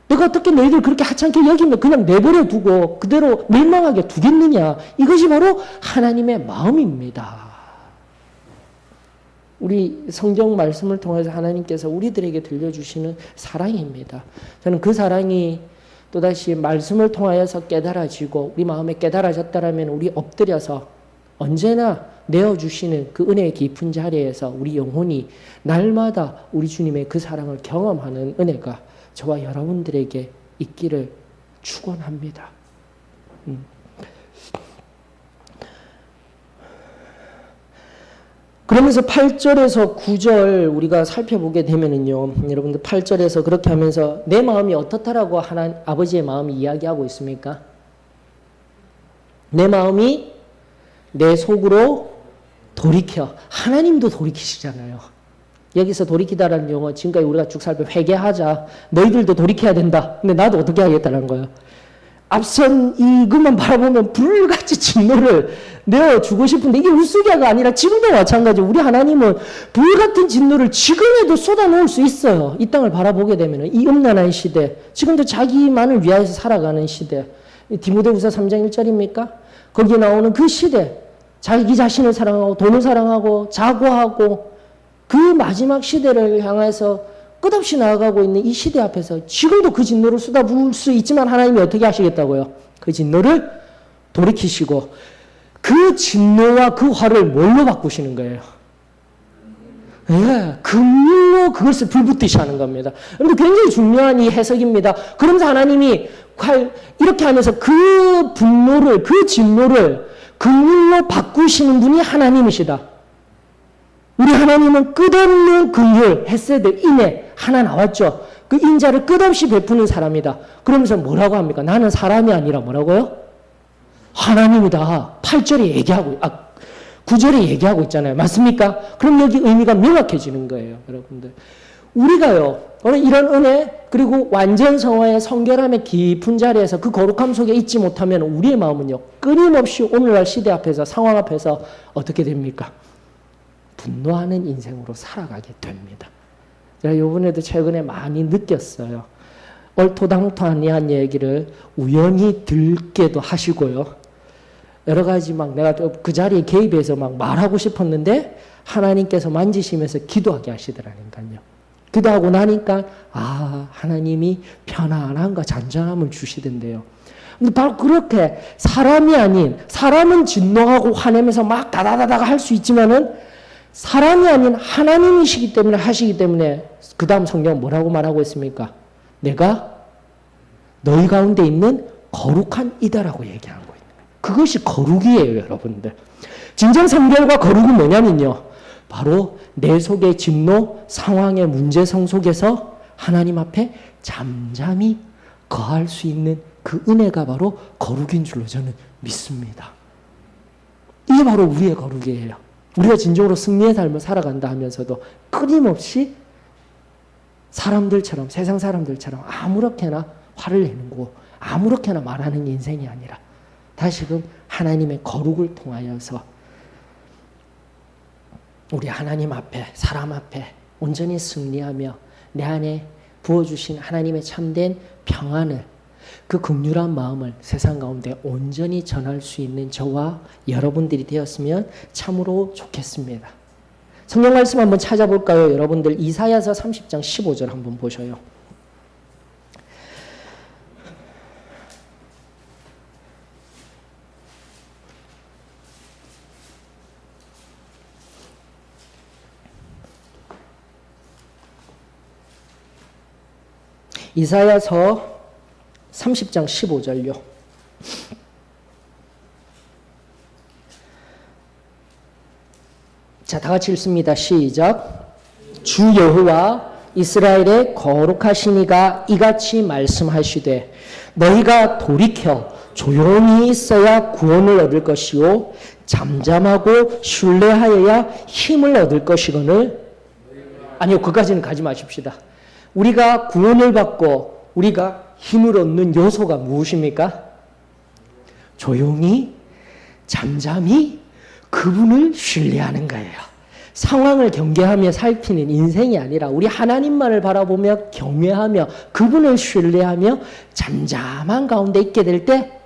Speaker 1: 내가 어떻게 너희들 그렇게 하찮게 여기면 그냥 내버려 두고 그대로 멸망하게 두겠느냐. 이것이 바로 하나님의 마음입니다. 우리 성경 말씀을 통해서 하나님께서 우리들에게 들려주시는 사랑입니다. 저는 그 사랑이 또다시 말씀을 통하여서 깨달아지고 우리 마음에 깨달아졌다라면 우리 엎드려서 언제나 내어주시는 그 은혜의 깊은 자리에서 우리 영혼이 날마다 우리 주님의 그 사랑을 경험하는 은혜가 저와 여러분들에게 있기를 축원합니다. 그러면서 8절에서 9절 우리가 살펴보게 되면은요, 여러분들 8절에서 그렇게 하면서 내 마음이 어떻다라고 아버지의 마음이 이야기하고 있습니까? 내 마음이 내 속으로 돌이켜. 하나님도 돌이키시잖아요. 여기서 돌이키다라는 용어, 지금까지 우리가 쭉 살펴 회개하자. 너희들도 돌이켜야 된다. 근데 나도 어떻게 하겠다는 거예요. 앞선 이것만 바라보면 불같이 진노를 내어주고 싶은데 이게 우스개가 아니라 지금도 마찬가지. 우리 하나님은 불같은 진노를 지금에도 쏟아놓을 수 있어요. 이 땅을 바라보게 되면 이 음란한 시대, 지금도 자기만을 위하여서 살아가는 시대. 디모데후서 3장 1절입니까? 거기에 나오는 그 시대, 자기 자신을 사랑하고 돈을 사랑하고 자고하고 그 마지막 시대를 향해서 끝없이 나아가고 있는 이 시대 앞에서 지금도 그 진노를 쏟아부을 수 있지만 하나님이 어떻게 하시겠다고요? 그 진노를 돌이키시고 그 진노와 그 화를 뭘로 바꾸시는 거예요? 예, 긍휼로 그것을 불붙듯이 하는 겁니다. 근데 굉장히 중요한 이 해석입니다. 그러면서 하나님이 이렇게 하면서 그 분노를, 그 진노를 긍휼로 바꾸시는 분이 하나님이시다. 우리 하나님은 끝없는 긍휼, 헤세드, 인애 하나 나왔죠. 그 인자를 끝없이 베푸는 사람이다. 그러면서 뭐라고 합니까? 나는 사람이 아니라 뭐라고요? 하나님이다. 8절에 얘기하고, 9절에 얘기하고 있잖아요. 맞습니까? 그럼 여기 의미가 명확해지는 거예요, 여러분들. 우리가요, 오늘 이런 은혜, 그리고 완전 성화의 성결함의 깊은 자리에서 그 거룩함 속에 있지 못하면 우리의 마음은요, 끊임없이 오늘날 시대 앞에서, 상황 앞에서 어떻게 됩니까? 분노하는 인생으로 살아가게 됩니다. 제가 요번에도 최근에 많이 느꼈어요. 얼토당토 아니한 얘기를 우연히 들게도 하시고요. 여러 가지 막 내가 그 자리에 개입해서 막 말하고 싶었는데 하나님께서 만지시면서 기도하게 하시더라니까요. 기도하고 나니까 하나님이 편안함과 잔잔함을 주시던데요. 근데 바로 그렇게 사람이 아닌, 사람은 진노하고 화내면서 막 다다다다가 할 수 있지만은 사람이 아닌 하나님이시기 때문에 하시기 때문에 그 다음 성경은 뭐라고 말하고 있습니까? 내가 너희 가운데 있는 거룩한 이다라고 얘기하는 거예요. 그것이 거룩이에요, 여러분들. 진정 성결과 거룩은 뭐냐면요. 바로 내 속의 진노, 상황의 문제성 속에서 하나님 앞에 잠잠히 거할 수 있는 그 은혜가 바로 거룩인 줄로 저는 믿습니다. 이게 바로 우리의 거룩이에요. 우리가 진정으로 승리의 삶을 살아간다 하면서도 끊임없이 사람들처럼, 세상 사람들처럼 아무렇게나 화를 내는 거고 아무렇게나 말하는 인생이 아니라 다시금 하나님의 거룩을 통하여서 우리 하나님 앞에, 사람 앞에 온전히 승리하며 내 안에 부어주신 하나님의 참된 평안을, 그 긍휼한 마음을 세상 가운데 온전히 전할 수 있는 저와 여러분들이 되었으면 참으로 좋겠습니다. 성경 말씀 한번 찾아볼까요? 여러분들 이사야서 30장 15절 한번 보셔요. 이사야서 30장 15절요. 자, 다 같이 읽습니다. 시작. 주 여호와 이스라엘의 거룩하신 이가 이같이 말씀하시되 너희가 돌이켜 조용히 있어야 구원을 얻을 것이요 잠잠하고 신뢰하여야 힘을 얻을 것이거늘. 아니요, 그까지는 가지 마십시다. 우리가 구원을 받고 우리가 힘을 얻는 요소가 무엇입니까? 조용히 잠잠히 그분을 신뢰하는 거예요. 상황을 경계하며 살피는 인생이 아니라 우리 하나님만을 바라보며 경외하며 그분을 신뢰하며 잠잠한 가운데 있게 될 때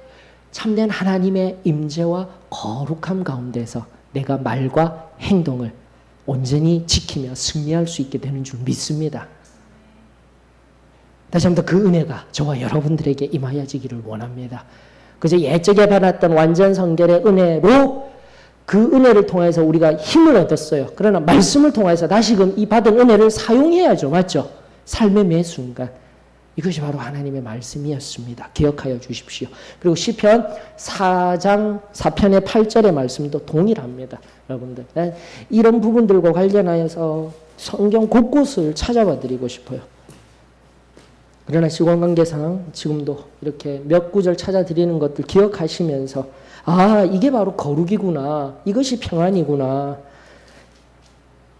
Speaker 1: 참된 하나님의 임재와 거룩함 가운데서 내가 말과 행동을 온전히 지키며 승리할 수 있게 되는 줄 믿습니다. 다시 한번 그 은혜가 저와 여러분들에게 임하여지기를 원합니다. 그저 예적에 받았던 완전 성결의 은혜로 그 은혜를 통해서 우리가 힘을 얻었어요. 그러나 말씀을 통해서 다시금 이 받은 은혜를 사용해야죠. 맞죠? 삶의 매 순간. 이것이 바로 하나님의 말씀이었습니다. 기억하여 주십시오. 그리고 시편 4장 4편의 8절의 말씀도 동일합니다. 여러분들, 이런 부분들과 관련하여서 성경 곳곳을 찾아봐 드리고 싶어요. 그러나 시간관계상 지금도 이렇게 몇 구절 찾아드리는 것들 기억하시면서 이게 바로 거룩이구나, 이것이 평안이구나,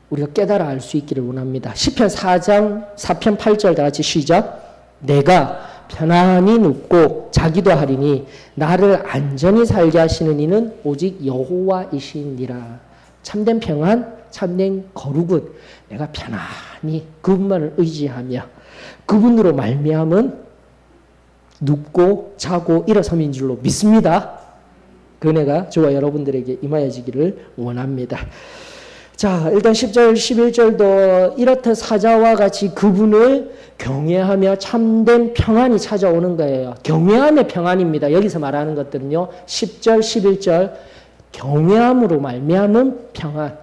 Speaker 1: 우리가 깨달아 알 수 있기를 원합니다. 시편 4장 4편 8절 다 같이 시작. 내가 편안히 눕고 자기도 하리니 나를 안전히 살게 하시는 이는 오직 여호와이시니라. 참된 평안, 참된 거룩은 내가 편안히 그분만을 의지하며 그분으로 말미암은 눕고 자고 일어섬인 줄로 믿습니다. 그 은혜가 저와 여러분들에게 임하여지기를 원합니다. 자, 일단 10절, 11절도 이렇듯 사자와 같이 그분을 경외하며 참된 평안이 찾아오는 거예요. 경외함의 평안입니다. 여기서 말하는 것들은요. 10절, 11절 경외함으로 말미암은 평안.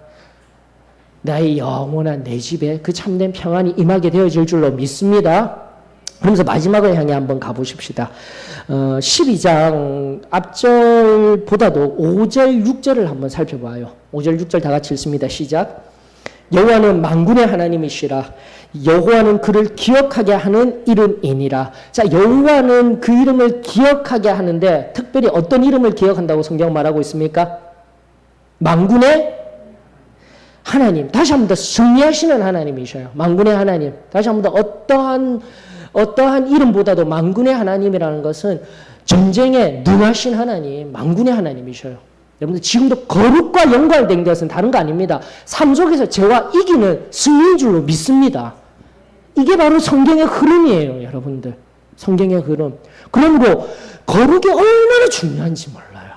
Speaker 1: 나의 영원한 내 집에 그 참된 평안이 임하게 되어질 줄로 믿습니다. 그러면서 마지막을 향해 한번 가보십시다. 12장 앞절보다도 5절, 6절을 한번 살펴봐요. 5절, 6절 다 같이 읽습니다. 시작. 여호와는 만군의 하나님이시라. 여호와는 그를 기억하게 하는 이름이니라. 자, 여호와는 그 이름을 기억하게 하는데 특별히 어떤 이름을 기억한다고 성경 말하고 있습니까? 만군의 하나님. 다시 한번 더 승리하시는 하나님이셔요. 만군의 하나님. 다시 한번 더 어떠한 이름보다도 만군의 하나님이라는 것은 전쟁에 능하신 하나님, 만군의 하나님이셔요. 여러분들 지금도 거룩과 연관된 것은 다른 거 아닙니다. 삶 속에서 죄와 이기는 승리인 줄로 믿습니다. 이게 바로 성경의 흐름이에요, 여러분들. 성경의 흐름. 그러므로 거룩이 얼마나 중요한지 몰라요.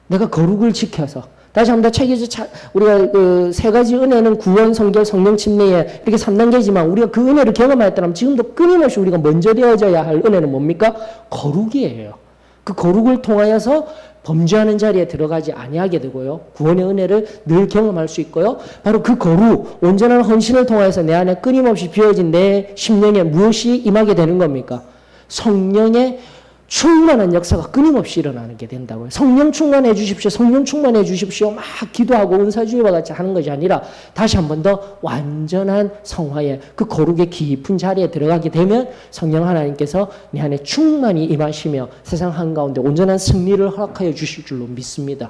Speaker 1: 내가 거룩을 지켜서 다시 한번 책에서 우리가 그 세 가지 은혜는 구원, 성결, 성령 침례에 이렇게 3단계지만 우리가 그 은혜를 경험하였다면 지금도 끊임없이 우리가 먼저 되어져야 할 은혜는 뭡니까? 거룩이에요. 그 거룩을 통하여서 범죄하는 자리에 들어가지 아니하게 되고요. 구원의 은혜를 늘 경험할 수 있고요. 바로 그 거룩, 온전한 헌신을 통하여서 내 안에 끊임없이 비어진 내 심령에 무엇이 임하게 되는 겁니까? 성령의 충만한 역사가 끊임없이 일어나는 게 된다고요. 성령 충만해 주십시오. 성령 충만해 주십시오. 막 기도하고 은사주의와 같이 하는 것이 아니라 다시 한 번 더 완전한 성화에 그 거룩의 깊은 자리에 들어가게 되면 성령 하나님께서 내 안에 충만히 임하시며 세상 한가운데 온전한 승리를 허락하여 주실 줄로 믿습니다.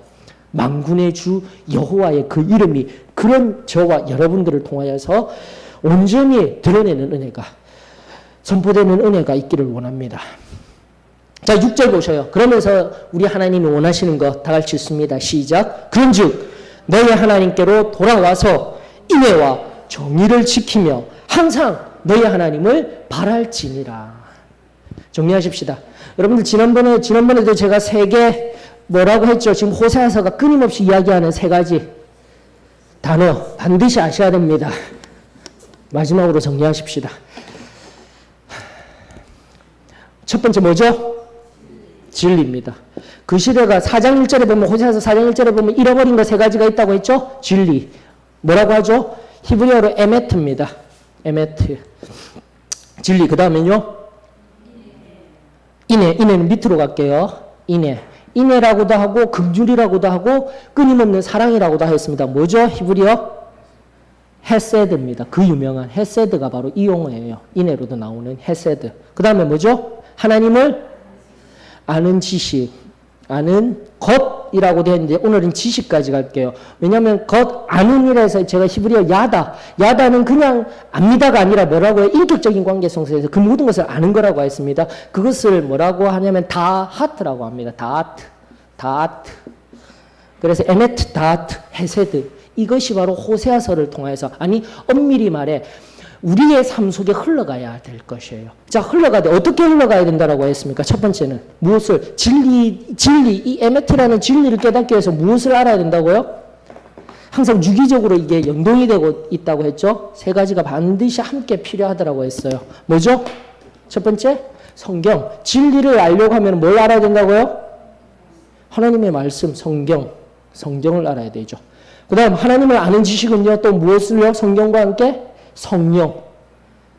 Speaker 1: 만군의 주 여호와의 그 이름이 그런 저와 여러분들을 통하여서 온전히 드러내는 은혜가, 선포되는 은혜가 있기를 원합니다. 자, 6절 보셔요. 그러면서 우리 하나님이 원하시는 거 다 같이 읽습니다. 시작. 그런즉 너희 하나님께로 돌아와서 인애와 정의를 지키며 항상 너희 하나님을 바랄지니라. 정리하십시다. 여러분들 지난번에도 제가 3개 뭐라고 했죠? 지금 호세아서가 끊임없이 이야기하는 3가지 단어 반드시 아셔야 됩니다. 마지막으로 정리하십시다. 첫 번째 뭐죠? 진리입니다. 그 시대가 4장 1절에 보면, 호세아서 4장 1절에 보면 잃어버린 거 3가지가 있다고 했죠? 진리. 뭐라고 하죠? 히브리어로 에메트입니다. 에메트. 진리. 그 다음에요? 인애. 인애는 밑으로 갈게요. 인애. 인애라고도 하고 긍휼이라고도 하고 끊임없는 사랑이라고도 하였습니다. 뭐죠? 히브리어? 헤세드입니다. 그 유명한 헤세드가 바로 이 용어예요. 인애로도 나오는 헤세드. 그 다음에 뭐죠? 하나님을 아는 지식, 아는 것이라고 되어 있는데 오늘은 지식까지 갈게요. 왜냐하면 것, 아는 이라서 제가 히브리어 야다. 야다는 그냥 압니다가 아니라 뭐라고 해요? 인격적인 관계성에서 그 모든 것을 아는 거라고 했습니다. 그것을 뭐라고 하냐면 다하트라고 합니다. 다하트. 그래서 에메트, 다하트, 헤세드. 이것이 바로 호세아서를 통해서, 아니 엄밀히 말해 우리의 삶 속에 흘러가야 될 것이에요. 자, 어떻게 흘러가야 된다라고 했습니까? 첫 번째는 무엇을? 진리, 이 에메트라는 진리를 깨닫기 위해서 무엇을 알아야 된다고요? 항상 유기적으로 이게 연동이 되고 있다고 했죠? 3가지가 반드시 함께 필요하다고 했어요. 뭐죠? 첫 번째, 성경. 진리를 알려고 하면 뭘 알아야 된다고요? 하나님의 말씀, 성경을 알아야 되죠. 그 다음 하나님을 아는 지식은요, 또 무엇을요? 성경과 함께? 성령.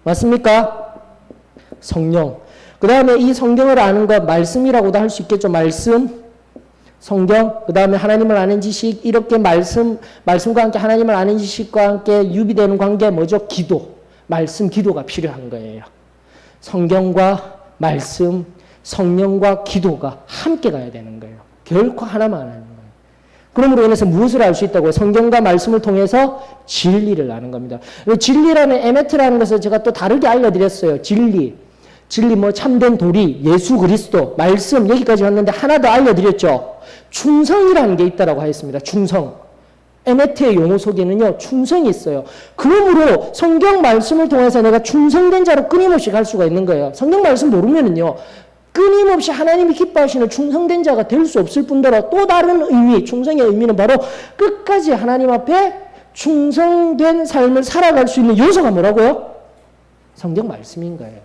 Speaker 1: 맞습니까? 성령. 그 다음에 이 성경을 아는 것, 말씀이라고도 할 수 있겠죠. 말씀, 성경, 그 다음에 하나님을 아는 지식, 이렇게 말씀과 함께 하나님을 아는 지식과 함께 유비되는 관계 뭐죠? 기도. 말씀, 기도가 필요한 거예요. 성경과 말씀, 성령과 기도가 함께 가야 되는 거예요. 결코 하나만 하는 거예요. 그러므로 인해서 무엇을 알 수 있다고요? 성경과 말씀을 통해서 진리를 아는 겁니다. 진리라는 에메트라는 것을 제가 또 다르게 알려드렸어요. 진리 뭐 참된 도리, 예수 그리스도, 말씀 여기까지 왔는데 하나 더 알려드렸죠. 충성이라는 게 있다라고 하였습니다. 충성. 에메트의 용어 속에는요, 충성이 있어요. 그러므로 성경 말씀을 통해서 내가 충성된 자로 끊임없이 갈 수가 있는 거예요. 성경 말씀 모르면은요, 끊임없이 하나님이 기뻐하시는 충성된 자가 될 수 없을 뿐더러 또 다른 의미, 충성의 의미는 바로 끝까지 하나님 앞에 충성된 삶을 살아갈 수 있는 요소가 뭐라고요? 성경 말씀인 거예요.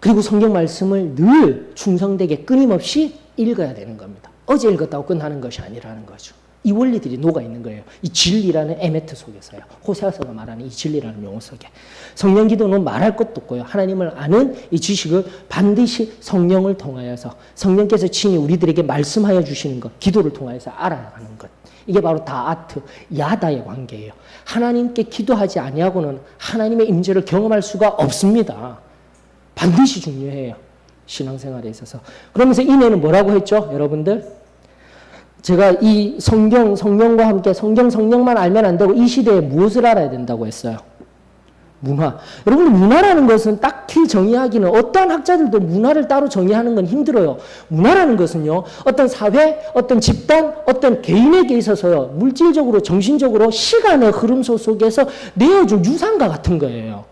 Speaker 1: 그리고 성경 말씀을 늘 충성되게 끊임없이 읽어야 되는 겁니다. 어제 읽었다고 끝나는 것이 아니라는 거죠. 이 원리들이 녹아있는 거예요. 이 진리라는 에메트 속에서요. 호세아서가 말하는 이 진리라는 용어 속에. 성령 기도는 말할 것도 없고요. 하나님을 아는 이 지식을 반드시 성령을 통하여서 성령께서 친히 우리들에게 말씀하여 주시는 것, 기도를 통하여서 알아가는 것. 이게 바로 다아트, 야다의 관계예요. 하나님께 기도하지 아니하고는 하나님의 임재를 경험할 수가 없습니다. 반드시 중요해요. 신앙생활에 있어서. 그러면서 이내는 뭐라고 했죠? 여러분들? 제가 이 성령과 함께 성령만 알면 안 되고 이 시대에 무엇을 알아야 된다고 했어요? 문화. 여러분, 문화라는 것은 딱히 정의하기는 어떠한 학자들도 문화를 따로 정의하는 건 힘들어요. 문화라는 것은요, 어떤 사회, 어떤 집단, 어떤 개인에게 있어서요, 물질적으로, 정신적으로 시간의 흐름 속에서 내어준 유산과 같은 거예요.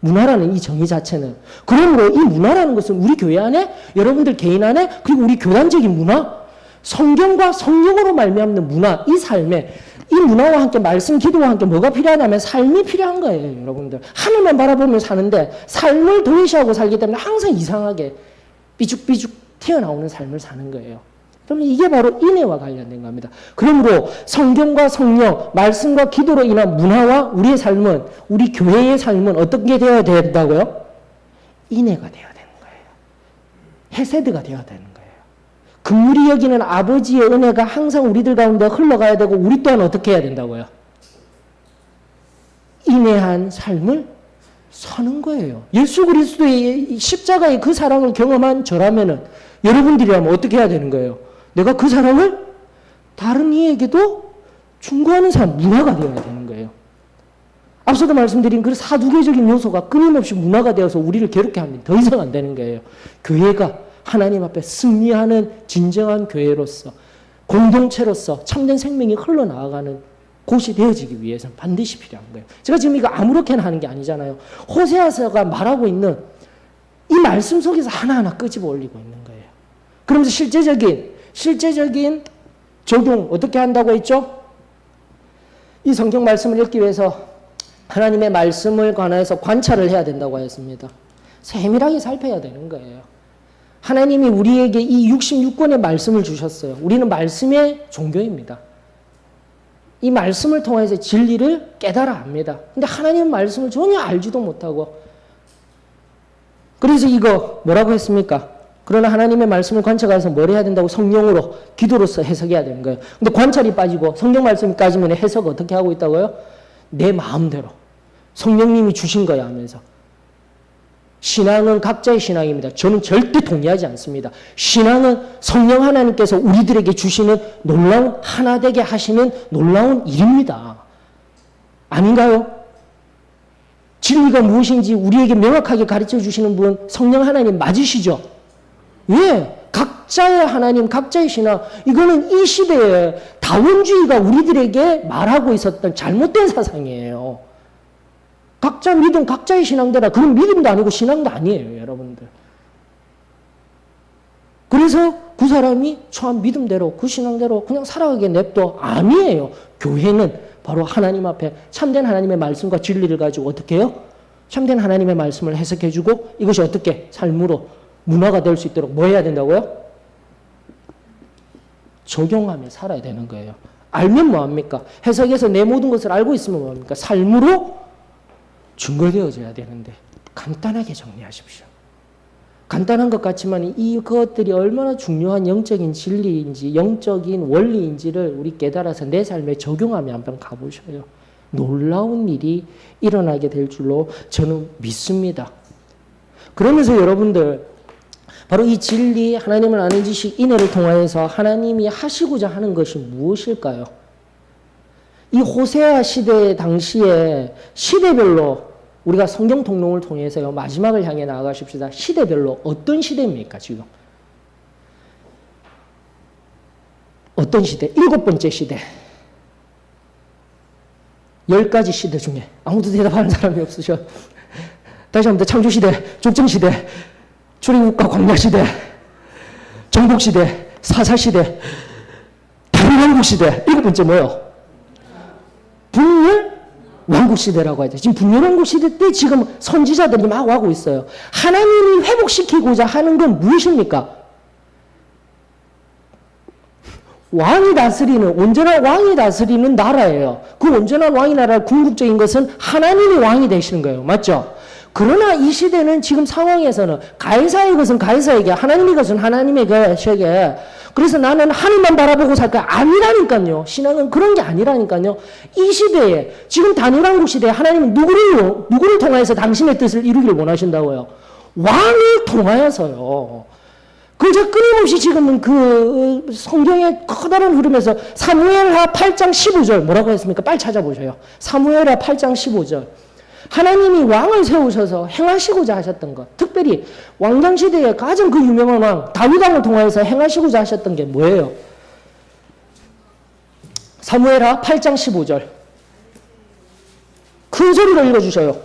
Speaker 1: 문화라는 이 정의 자체는. 그러므로 이 문화라는 것은 우리 교회 안에, 여러분들 개인 안에, 그리고 우리 교단적인 문화, 성경과 성령으로 말미암는 문화, 이 삶에 이 문화와 함께 말씀, 기도와 함께 뭐가 필요하냐면 삶이 필요한 거예요, 여러분들. 하늘만 바라보며 사는데 삶을 도외시하고 살기 때문에 항상 이상하게 삐죽삐죽 튀어나오는 삶을 사는 거예요. 그러면 이게 바로 인애와 관련된 겁니다. 그러므로 성경과 성령, 말씀과 기도로 인한 문화와 우리의 삶은, 우리 교회의 삶은 어떻게 되어야 된다고요? 인애가 되어야 되는 거예요. 헤세드가 되어야 되는 거예요. 긍휼히 여기는 아버지의 은혜가 항상 우리들 가운데 흘러가야 되고 우리 또한 어떻게 해야 된다고요? 인내한 삶을 사는 거예요. 예수 그리스도의 십자가의 그 사랑을 경험한 저라면은 여러분들이라면 어떻게 해야 되는 거예요? 내가 그 사랑을 다른 이에게도 충고하는 사람, 문화가 되어야 되는 거예요. 앞서도 말씀드린 그 사두개적인 요소가 끊임없이 문화가 되어서 우리를 괴롭게 하면 더 이상 안 되는 거예요. 교회가 하나님 앞에 승리하는 진정한 교회로서, 공동체로서 참된 생명이 흘러나가는 곳이 되어지기 위해서는 반드시 필요한 거예요. 제가 지금 이거 아무렇게나 하는 게 아니잖아요. 호세아서가 말하고 있는 이 말씀 속에서 하나하나 끄집어 올리고 있는 거예요. 그러면서 실제적인 적용 어떻게 한다고 했죠? 이 성경 말씀을 읽기 위해서 하나님의 말씀을 관해서 관찰을 해야 된다고 하였습니다. 세밀하게 살펴야 되는 거예요. 하나님이 우리에게 이 66권의 말씀을 주셨어요. 우리는 말씀의 종교입니다. 이 말씀을 통해서 진리를 깨달아 합니다. 근데 하나님 말씀을 전혀 알지도 못하고, 그래서 이거 뭐라고 했습니까? 그러나 하나님의 말씀을 관찰해서 뭘 해야 된다고? 성령으로, 기도로서 해석해야 되는 거예요. 근데 관찰이 빠지고 성경 말씀이 빠지면 해석 어떻게 하고 있다고요? 내 마음대로. 성령님이 주신 거야 하면서. 신앙은 각자의 신앙입니다. 저는 절대 동의하지 않습니다. 신앙은 성령 하나님께서 우리들에게 주시는 놀라운, 하나 되게 하시는 놀라운 일입니다. 아닌가요? 진리가 무엇인지 우리에게 명확하게 가르쳐 주시는 분, 성령 하나님 맞으시죠? 예, 각자의 하나님, 각자의 신앙, 이거는 이 시대에 다원주의가 우리들에게 말하고 있었던 잘못된 사상이에요. 각자 믿음, 각자의 신앙대로. 그건 믿음도 아니고 신앙도 아니에요, 여러분들. 그래서 그 사람이 처한 믿음대로, 그 신앙대로 그냥 살아가게 냅둬. 아니에요. 교회는 바로 하나님 앞에 참된 하나님의 말씀과 진리를 가지고 어떻게 해요? 참된 하나님의 말씀을 해석해주고 이것이 어떻게 삶으로 문화가 될 수 있도록 뭐 해야 된다고요? 적용하며 살아야 되는 거예요. 알면 뭐합니까? 해석해서 내 모든 것을 알고 있으면 뭐합니까? 삶으로 증거되어져야 되는데 간단하게 정리하십시오. 간단한 것 같지만 이것들이 얼마나 중요한 영적인 진리인지 영적인 원리인지를 우리 깨달아서 내 삶에 적용하며 한번 가보셔요. 놀라운 일이 일어나게 될 줄로 저는 믿습니다. 그러면서 여러분들 바로 이 진리, 하나님을 아는 지식, 인애를 통하여서 하나님이 하시고자 하는 것이 무엇일까요? 이 호세아 시대 당시에 시대별로 우리가 성경 통독을 통해서요, 마지막을 향해 나아가십시다. 시대별로 어떤 시대입니까, 지금? 어떤 시대? 7번째 시대. 10가지 시대 중에 아무도 대답하는 사람이 없으셔. 다시 한번 창조시대, 족정시대, 출애굽과 광야시대, 정복시대, 사사시대, 다윗왕국시대. 7번째 뭐요? 분열 왕국시대라고 하죠. 지금 분열왕국시대 때 지금 선지자들이 막 하고 있어요. 하나님이 회복시키고자 하는 건 무엇입니까? 왕이 다스리는, 온전한 왕이 다스리는 나라예요. 그 온전한 왕이 나라의 궁극적인 것은 하나님이 왕이 되시는 거예요. 맞죠? 그러나 이 시대는 지금 상황에서는 가이사의 것은 가이사에게, 하나님의 것은 하나님에게, 그래서 나는 하늘만 바라보고 살 거야. 아니라니까요. 신앙은 그런 게 아니라니까요. 이 시대에, 지금 다니엘왕국 시대에 하나님은 누구를 통하여서 당신의 뜻을 이루기를 원하신다고요? 왕을 통하여서요. 그저 끊임없이 지금은 그 성경의 커다란 흐름에서 사무엘하 8장 15절 뭐라고 했습니까? 빨리 찾아보셔요. 사무엘하 8장 15절. 하나님이 왕을 세우셔서 행하시고자 하셨던 것, 특별히 왕정시대의 가장 그 유명한 왕 다윗왕을 통하여서 행하시고자 하셨던 게 뭐예요? 사무엘하 8장 15절. 큰 소리로 읽어주셔요.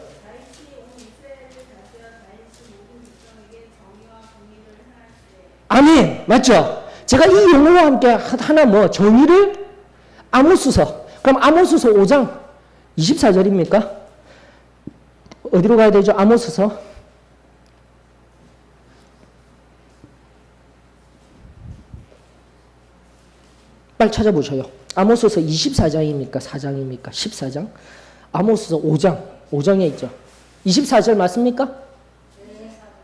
Speaker 1: 아멘. 맞죠? 제가 이 용어와 함께 하나 정의를 아모스서. 그럼 아모스서 5장 24절입니까? 어디로 가야 되죠? 아모스서. 빨리 찾아보셔요. 아모스서 24장입니까? 4장입니까? 14장? 아모스서 5장. 5장에 있죠. 24절 맞습니까?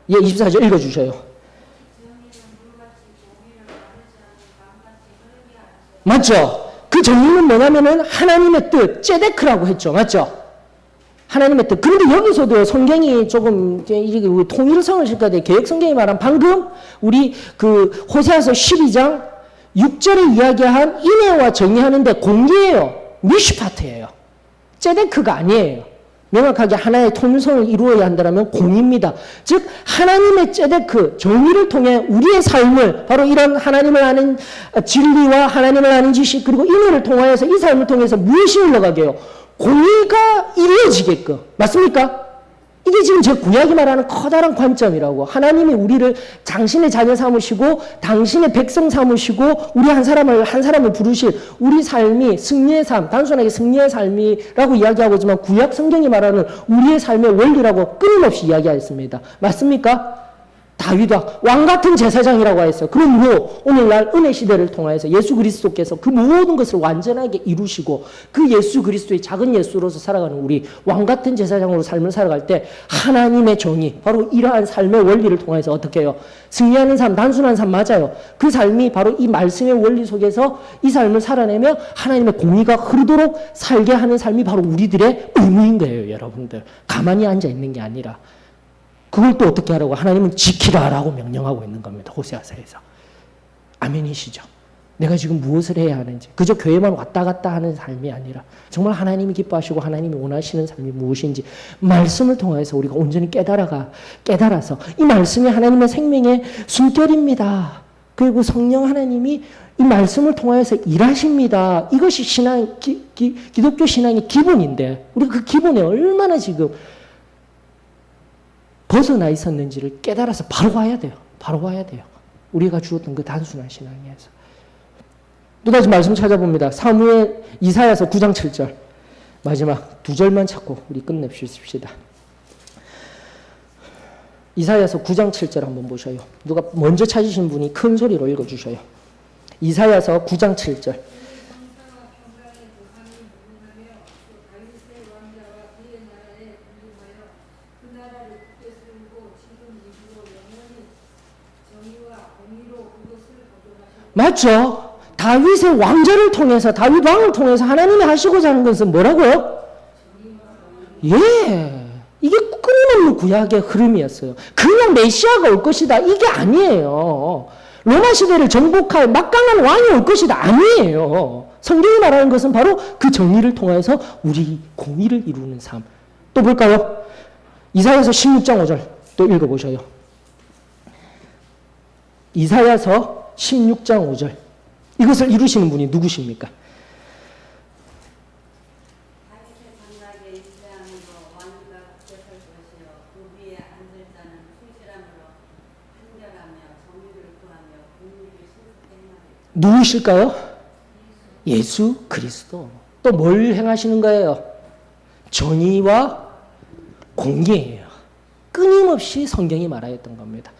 Speaker 1: 예, 24절 읽어주셔요. 맞죠? 그 정의는 뭐냐면은 하나님의 뜻, ጼ데크라고 했죠. 맞죠? 하나님의 뜻. 그런데 여기서도 성경이 조금 통일성을 실까지 개혁 성경이 말한 방금 우리 그 호세아서 12장 6절에 이야기한 인애와 정의하는데 공개예요. 미슈파트예요. ጼ데크가 아니에요. 명확하게 하나의 통일성을 이루어야 한다면 공입니다. 즉 하나님의 ጼ데크, 정의를 통해 우리의 삶을 바로 이런 하나님을 아는 진리와 하나님을 아는 지식 그리고 인애를 통하여서 이 삶을 통해서 무엇이 흘러가게요? 공의가 이루어지게끔. 맞습니까? 이게 지금 제 구약이 말하는 커다란 관점이라고. 하나님이 우리를 당신의 자녀 삼으시고 당신의 백성 삼으시고 우리 한 사람을 부르실 우리 삶이 승리의 삶, 단순하게 승리의 삶이라고 이야기하고 있지만 구약 성경이 말하는 우리의 삶의 원리라고 끊임없이 이야기하였습니다. 맞습니까? 다윗왕, 왕 같은 제사장이라고 했어요. 그러므로 오늘날 은혜 시대를 통해서 예수 그리스도께서 그 모든 것을 완전하게 이루시고 그 예수 그리스도의 작은 예수로서 살아가는 우리 왕 같은 제사장으로 삶을 살아갈 때 하나님의 정의, 바로 이러한 삶의 원리를 통해서 어떻게 해요? 승리하는 삶, 단순한 삶 맞아요. 그 삶이 바로 이 말씀의 원리 속에서 이 삶을 살아내며 하나님의 공의가 흐르도록 살게 하는 삶이 바로 우리들의 의무인 거예요, 여러분들. 가만히 앉아 있는 게 아니라. 그걸 또 어떻게 하라고? 하나님은 지키라라고 명령하고 있는 겁니다. 호세아서에서. 아멘이시죠? 내가 지금 무엇을 해야 하는지. 그저 교회만 왔다 갔다 하는 삶이 아니라 정말 하나님이 기뻐하시고 하나님이 원하시는 삶이 무엇인지 말씀을 통해서 우리가 온전히 깨달아서 이 말씀이 하나님의 생명의 숨결입니다. 그리고 성령 하나님이 이 말씀을 통해서 일하십니다. 이것이 기독교 신앙의 기본인데 우리가 그 기본에 얼마나 지금 벗어나 있었는지를 깨달아서 바로 와야 돼요. 바로 와야 돼요. 우리가 주었던 그 단순한 신앙에서. 또 다시 말씀 찾아봅니다. 사무엘 이사야서 9장 7절. 마지막 두 절만 찾고 우리 끝냅시다. 이사야서 9장 7절 한번 보셔요. 누가 먼저 찾으신 분이 큰 소리로 읽어주셔요. 이사야서 9장 7절. 맞죠? 다윗의 왕자를 통해서, 다윗 왕을 통해서 하나님이 하시고자 하는 것은 뭐라고요? 예. 이게 끊임없는 구약의 흐름이었어요. 그냥 메시아가 올 것이다. 이게 아니에요. 로마 시대를 정복할 막강한 왕이 올 것이다. 아니에요. 성경이 말하는 것은 바로 그 정의를 통해서 우리 공의를 이루는 삶. 또 볼까요? 이사야서 16장 5절 또 읽어보셔요. 이사야서 16장 5절. 이것을 이루시는 분이 누구십니까? 누구실까요? 예수 그리스도. 또 뭘 행하시는 거예요? 정의와 공의예요. 끊임없이 성경이 말하였던 겁니다.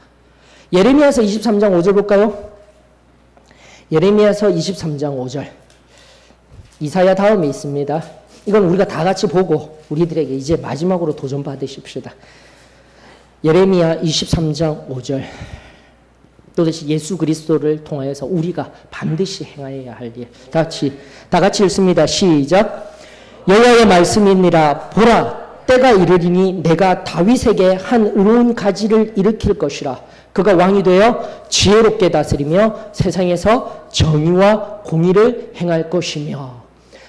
Speaker 1: 예레미야서 23장 5절 볼까요? 예레미야서 23장 5절. 이사야 다음에 있습니다. 이건 우리가 다 같이 보고 우리들에게 이제 마지막으로 도전 받으십시다. 예레미야 23장 5절. 또다시 예수 그리스도를 통하여서 우리가 반드시 행하여야 할 일. 다 같이 읽습니다. 시작. 여호와의 말씀이니라. 보라, 때가 이르리니 내가 다윗에게 한 의로운 가지를 일으킬 것이라. 그가 왕이 되어 지혜롭게 다스리며 세상에서 정의와 공의를 행할 것이며.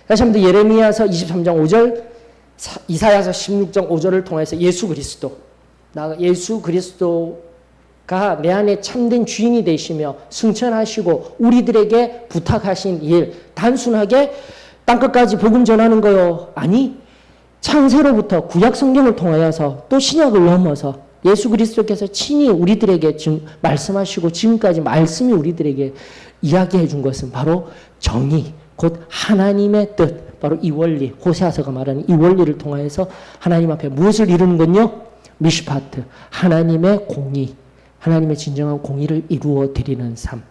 Speaker 1: 다시 한번 예레미야서 23장 5절, 이사야서 16장 5절을 통해서 예수 그리스도, 예수 그리스도가 내 안에 참된 주인이 되시며 승천하시고 우리들에게 부탁하신 일, 단순하게 땅끝까지 복음 전하는 거요. 아니, 창세로부터 구약 성경을 통하여서 또 신약을 넘어서 예수 그리스도께서 친히 우리들에게 말씀하시고 지금까지 말씀이 우리들에게 이야기해 준 것은 바로 정의, 곧 하나님의 뜻, 바로 이 원리, 호세아서가 말하는 이 원리를 통하여서 하나님 앞에 무엇을 이루는 건요? 미슈파트, 하나님의 공의, 하나님의 진정한 공의를 이루어 드리는 삶.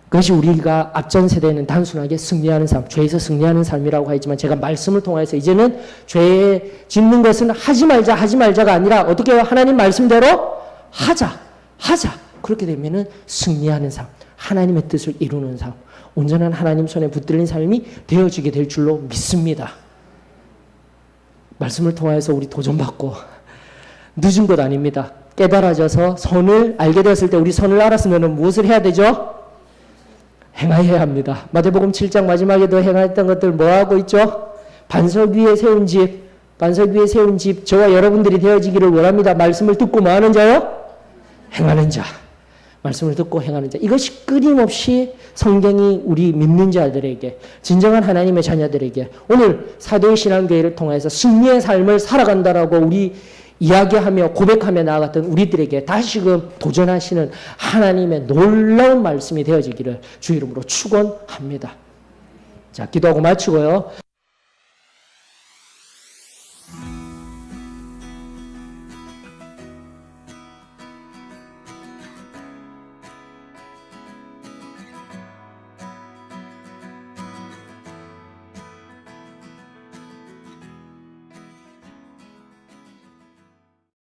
Speaker 1: 그것이 우리가 앞전 세대는 단순하게 승리하는 삶, 죄에서 승리하는 삶이라고 하지만 제가 말씀을 통해서 이제는 죄에 짓는 것은 하지 말자가 아니라 어떻게 해요? 하나님 말씀대로 하자. 그렇게 되면은 승리하는 삶, 하나님의 뜻을 이루는 삶, 온전한 하나님 손에 붙들린 삶이 되어지게 될 줄로 믿습니다. 말씀을 통해서 우리 도전받고 늦은 것 아닙니다. 깨달아져서 선을 알게 되었을 때 우리 선을 알았으면 무엇을 해야 되죠? 행하여야 합니다. 마태복음 7장 마지막에도 행했던 것들 뭐 하고 있죠? 반석 위에 세운 집, 저와 여러분들이 되어지기를 원합니다. 말씀을 듣고 뭐 하는 자요? 행하는 자. 말씀을 듣고 행하는 자. 이것이 끊임없이 성경이 우리 믿는 자들에게, 진정한 하나님의 자녀들에게 오늘 사도의 신앙교회를 통해서 승리의 삶을 살아간다라고 우리 이야기하며 고백하며 나아갔던 우리들에게 다시금 도전하시는 하나님의 놀라운 말씀이 되어지기를 주 이름으로 축원합니다. 자, 기도하고 마치고요.